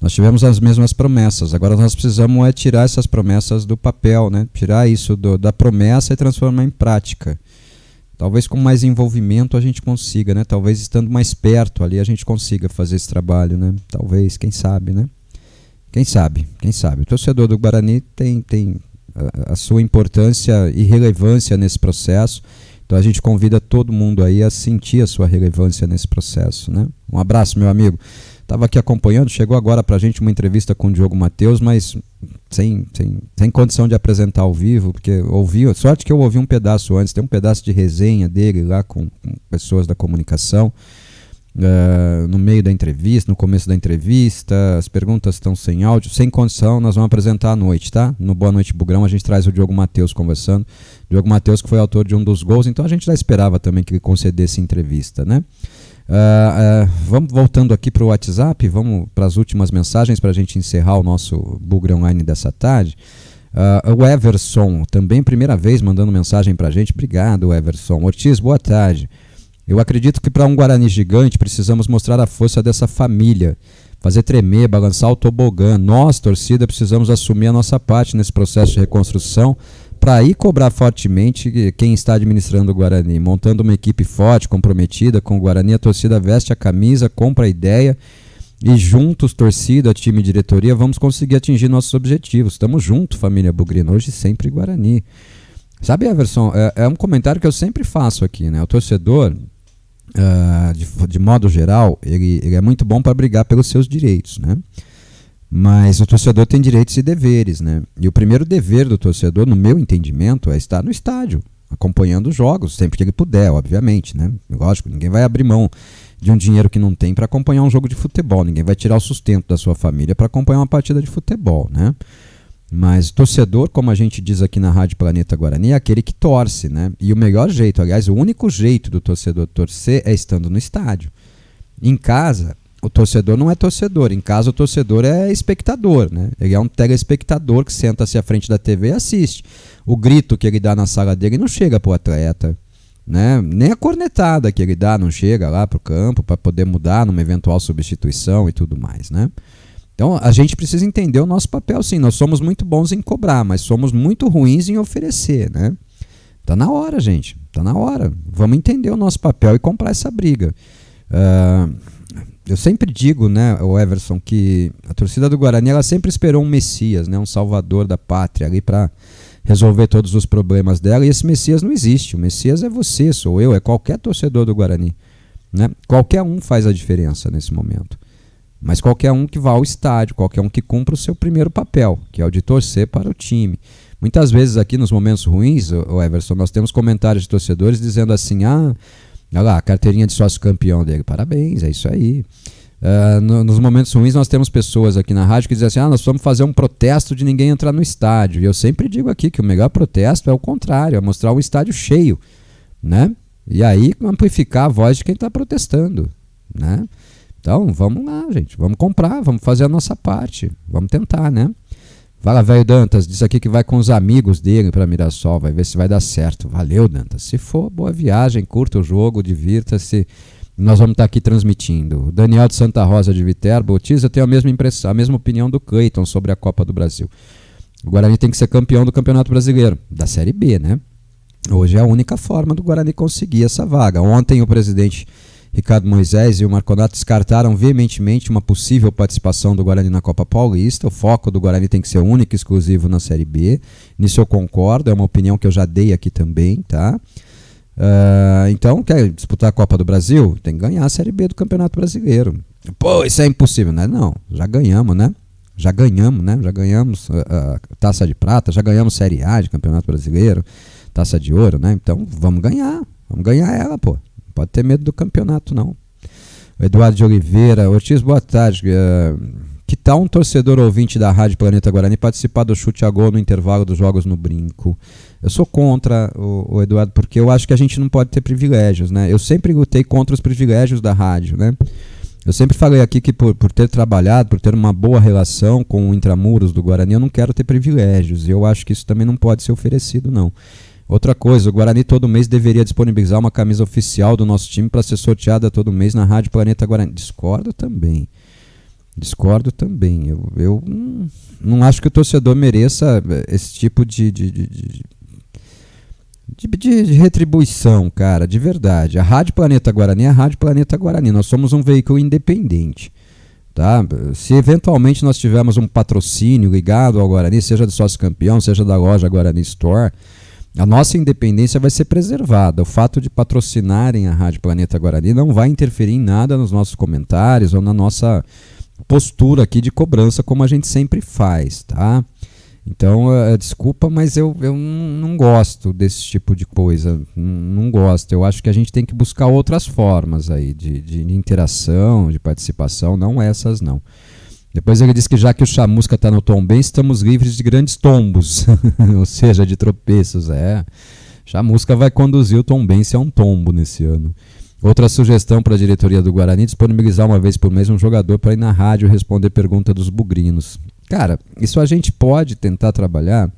nós tivemos as mesmas promessas. Agora nós precisamos tirar essas promessas do papel, né? Tirar isso da promessa e transformar em prática. Talvez com mais envolvimento a gente consiga, né? Talvez estando mais perto ali a gente consiga fazer esse trabalho, né? Talvez, quem sabe, né? Quem sabe. O torcedor do Guarani tem a sua importância e relevância nesse processo. Então a gente convida todo mundo aí a sentir a sua relevância nesse processo, né? Um abraço, meu amigo. Estava aqui acompanhando, chegou agora pra gente uma entrevista com o Diogo Matheus, mas sem condição de apresentar ao vivo, porque sorte que eu ouvi um pedaço antes, tem um pedaço de resenha dele lá com pessoas da comunicação, no meio da entrevista, no começo da entrevista, as perguntas estão sem áudio, sem condição, nós vamos apresentar à noite, tá? No Boa Noite Bugrão a gente traz o Diogo Matheus conversando, Diogo Matheus que foi autor de um dos gols, então a gente já esperava também que ele concedesse entrevista, né? Vamos voltando aqui para o WhatsApp, vamos para as últimas mensagens para a gente encerrar o nosso Bugrão Online dessa tarde. O Everson, também primeira vez mandando mensagem para a gente, obrigado Everson. Ortiz, boa tarde. Eu acredito que para um Guarani gigante precisamos mostrar a força dessa família, fazer tremer, balançar o tobogã. Nós, torcida, precisamos assumir a nossa parte nesse processo de reconstrução para aí cobrar fortemente quem está administrando o Guarani. Montando uma equipe forte, comprometida com o Guarani, a torcida veste a camisa, compra a ideia e juntos, torcida, time e diretoria, vamos conseguir atingir nossos objetivos. Estamos juntos, família Bugrino, hoje sempre Guarani. Sabe, Everson, é um comentário que eu sempre faço aqui, né? O torcedor... de modo geral, ele é muito bom para brigar pelos seus direitos, né? Mas o torcedor tem direitos e deveres, né? E o primeiro dever do torcedor, no meu entendimento, é estar no estádio, acompanhando os jogos, sempre que ele puder, obviamente, né? Lógico, ninguém vai abrir mão de um dinheiro que não tem para acompanhar um jogo de futebol, ninguém vai tirar o sustento da sua família para acompanhar uma partida de futebol, né? Mas torcedor, como a gente diz aqui na Rádio Planeta Guarani, é aquele que torce, né? E o melhor jeito, aliás, o único jeito do torcedor torcer é estando no estádio. Em casa, o torcedor não é torcedor. Em casa, o torcedor é espectador, né? Ele é um telespectador que senta-se à frente da TV e assiste. O grito que ele dá na sala dele não chega pro atleta, né? Nem a cornetada que ele dá não chega lá pro campo para poder mudar numa eventual substituição e tudo mais, né? Então, a gente precisa entender o nosso papel, sim. Nós somos muito bons em cobrar, mas somos muito ruins em oferecer, né? Tá na hora, gente. Tá na hora. Vamos entender o nosso papel e comprar essa briga. Eu sempre digo, né, o Everson, que a torcida do Guarani, ela sempre esperou um Messias, né, um salvador da pátria ali para resolver todos os problemas dela, e esse Messias não existe. O Messias é você, sou eu, é qualquer torcedor do Guarani, né? Qualquer um faz a diferença nesse momento. Mas qualquer um que vá ao estádio, qualquer um que cumpra o seu primeiro papel, que é o de torcer para o time. Muitas vezes aqui nos momentos ruins, o Everson, nós temos comentários de torcedores dizendo assim, olha lá, a carteirinha de sócio campeão dele, parabéns, é isso aí. Nos momentos ruins nós temos pessoas aqui na rádio que dizem assim, nós vamos fazer um protesto de ninguém entrar no estádio. E eu sempre digo aqui que o melhor protesto é o contrário, é mostrar o estádio cheio, né? E aí amplificar a voz de quem está protestando, né? Então, vamos lá, gente. Vamos comprar, vamos fazer a nossa parte. Vamos tentar, né? Vai lá, velho Dantas. Diz aqui que vai com os amigos dele para Mirassol. Vai ver se vai dar certo. Valeu, Dantas. Se for, boa viagem. Curta o jogo, divirta-se. Nós vamos estar aqui transmitindo. Daniel de Santa Rosa de Viterbo. Ortiz, eu tenho a mesma impressão, a mesma opinião do Cleiton sobre a Copa do Brasil. O Guarani tem que ser campeão do Campeonato Brasileiro. Da Série B, né? Hoje é a única forma do Guarani conseguir essa vaga. Ontem o presidente Ricardo Moisés e o Marconato descartaram veementemente uma possível participação do Guarani na Copa Paulista. O foco do Guarani tem que ser único e exclusivo na Série B. Nisso eu concordo, é uma opinião que eu já dei aqui também, tá? Então, quer disputar a Copa do Brasil? Tem que ganhar a Série B do Campeonato Brasileiro. Pô, isso é impossível, né? Não, já ganhamos, né? Já ganhamos a Taça de Prata, já ganhamos Série A de Campeonato Brasileiro, Taça de Ouro, né? Então, vamos ganhar ela, pô. Pode ter medo do campeonato, não. O Eduardo de Oliveira. Ortiz, boa tarde. Que tal um torcedor ouvinte da Rádio Planeta Guarani participar do chute a gol no intervalo dos jogos no Brinco? Eu sou contra, o Eduardo, porque eu acho que a gente não pode ter privilégios, né? Eu sempre lutei contra os privilégios da rádio, né? Eu sempre falei aqui que por ter trabalhado, por ter uma boa relação com o intramuros do Guarani, eu não quero ter privilégios. E eu acho que isso também não pode ser oferecido, não. Outra coisa, o Guarani todo mês deveria disponibilizar uma camisa oficial do nosso time para ser sorteada todo mês na Rádio Planeta Guarani. Discordo também. Eu não acho que o torcedor mereça esse tipo de retribuição, cara, de verdade. A Rádio Planeta Guarani é a Rádio Planeta Guarani. Nós somos um veículo independente. Tá? Se eventualmente nós tivermos um patrocínio ligado ao Guarani, seja do sócio campeão, seja da loja Guarani Store, a nossa independência vai ser preservada. O fato de patrocinarem a Rádio Planeta Guarani não vai interferir em nada nos nossos comentários ou na nossa postura aqui de cobrança, como a gente sempre faz, tá? Então, desculpa, mas eu não gosto desse tipo de coisa, não gosto. Eu acho que a gente tem que buscar outras formas aí de interação, de participação, não essas não. Depois ele diz que já que o Chamusca está no Tombense, estamos livres de grandes tombos, ou seja, de tropeços. Chamusca vai conduzir o Tombense a um tombo nesse ano. Outra sugestão para a diretoria do Guarani: disponibilizar uma vez por mês um jogador para ir na rádio responder pergunta dos bugrinos. Cara, isso a gente pode tentar trabalhar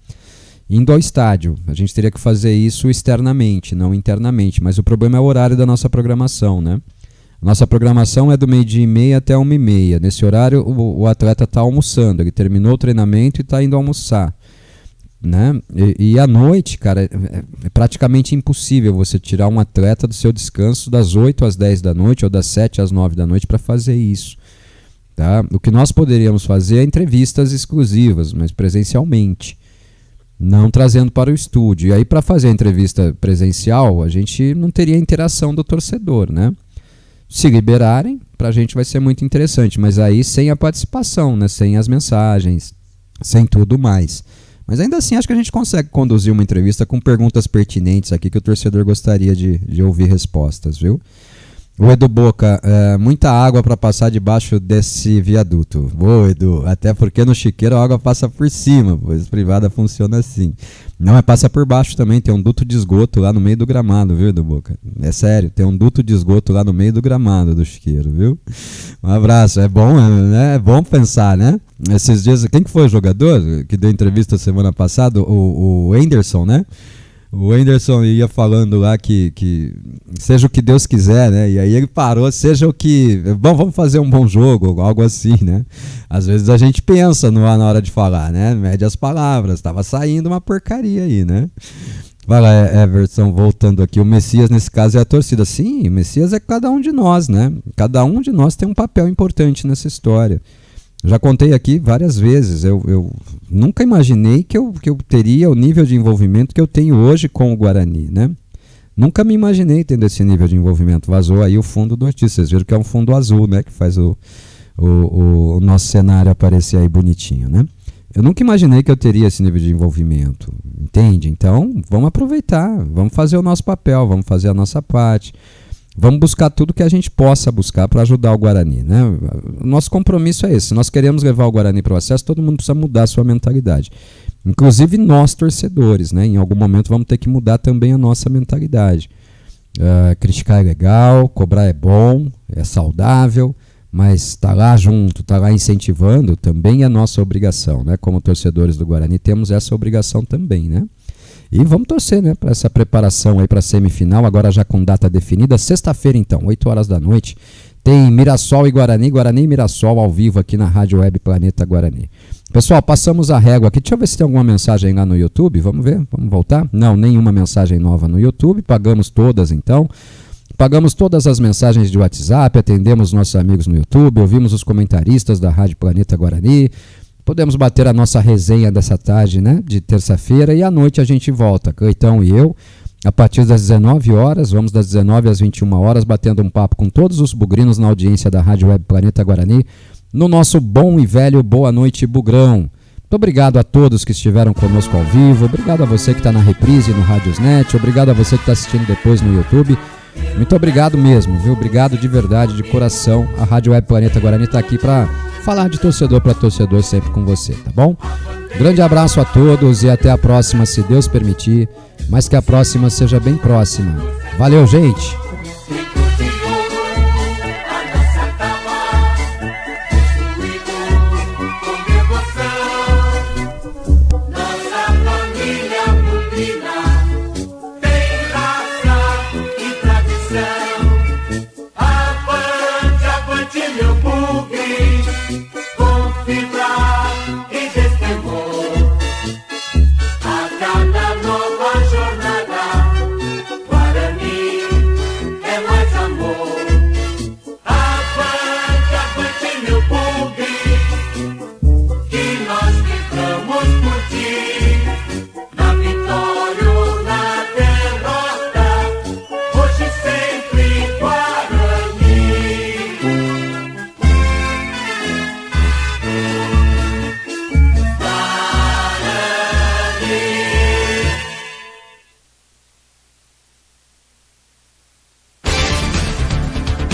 indo ao estádio. A gente teria que fazer isso externamente, não internamente. Mas o problema é o horário da nossa programação, né? Nossa programação é do 12:30 até 1:30. Nesse horário o atleta está almoçando. Ele terminou o treinamento e está indo almoçar, né? E à noite, cara, é praticamente impossível você tirar um atleta do seu descanso das 8 às 10 da noite ou das 7 às 9 da noite para fazer isso. Tá? O que nós poderíamos fazer é entrevistas exclusivas, mas presencialmente, não trazendo para o estúdio. E aí, para fazer a entrevista presencial, a gente não teria interação do torcedor, né? Se liberarem, para a gente vai ser muito interessante, mas aí sem a participação, né? Sem as mensagens, sem tudo mais. Mas ainda assim, acho que a gente consegue conduzir uma entrevista com perguntas pertinentes aqui que o torcedor gostaria de ouvir respostas, viu? O Edu Boca, muita água para passar debaixo desse viaduto. Boa, Edu, até porque no Chiqueiro a água passa por cima, pois privada funciona assim. Não, passa por baixo também, tem um duto de esgoto lá no meio do gramado, viu, Edu Boca? É sério, tem um duto de esgoto lá no meio do gramado do Chiqueiro, viu? Um abraço, é bom, né? É bom pensar, né? Esses dias, quem que foi o jogador que deu entrevista semana passada? O Anderson, né? O Anderson ia falando lá que seja o que Deus quiser, né? E aí ele parou, seja o que... Bom, vamos fazer um bom jogo, algo assim, né? Às vezes a gente pensa na hora de falar, né? Mede as palavras, estava saindo uma porcaria aí, né? Vai lá, Everson, voltando aqui. O Messias, nesse caso, é a torcida. Sim, o Messias é cada um de nós, né? Cada um de nós tem um papel importante nessa história. Já contei aqui várias vezes, eu nunca imaginei que eu teria o nível de envolvimento que eu tenho hoje com o Guarani, né? Nunca me imaginei tendo esse nível de envolvimento. Vazou aí o fundo do artista, vocês viram que é um fundo azul, né? Que faz o nosso cenário aparecer aí bonitinho, né? Eu nunca imaginei que eu teria esse nível de envolvimento, entende? Então, vamos aproveitar, vamos fazer o nosso papel, vamos fazer a nossa parte. Vamos buscar tudo que a gente possa buscar para ajudar o Guarani, né? O nosso compromisso é esse. Se nós queremos levar o Guarani para o acesso, todo mundo precisa mudar a sua mentalidade. Inclusive nós, torcedores, né? Em algum momento vamos ter que mudar também a nossa mentalidade. Criticar é legal, cobrar é bom, é saudável, mas estar lá junto, estar lá incentivando também é nossa obrigação, né? Como torcedores do Guarani temos essa obrigação também, né? E vamos torcer, né, para essa preparação aí para a semifinal, agora já com data definida. Sexta-feira, então, 8 horas da noite, tem Mirassol e Guarani, Guarani e Mirassol ao vivo aqui na Rádio Web Planeta Guarani. Pessoal, passamos a régua aqui. Deixa eu ver se tem alguma mensagem lá no YouTube. Vamos ver? Vamos voltar? Não, nenhuma mensagem nova no YouTube. Pagamos todas, então. Pagamos todas as mensagens de WhatsApp, atendemos nossos amigos no YouTube, ouvimos os comentaristas da Rádio Planeta Guarani. Podemos bater a nossa resenha dessa tarde, né, de terça-feira, e à noite a gente volta, Cleitão e eu, a partir das 19 horas, vamos das 19 às 21 horas, batendo um papo com todos os bugrinos na audiência da Rádio Web Planeta Guarani, no nosso bom e velho Boa Noite Bugrão. Muito obrigado a todos que estiveram conosco ao vivo, obrigado a você que está na reprise no Radiosnet, obrigado a você que está assistindo depois no YouTube. Muito obrigado mesmo, viu? Obrigado de verdade, de coração. A Rádio Web Planeta Guarani está aqui para falar de torcedor para torcedor sempre com você, tá bom? Grande abraço a todos e até a próxima, se Deus permitir, mas que a próxima seja bem próxima. Valeu, gente!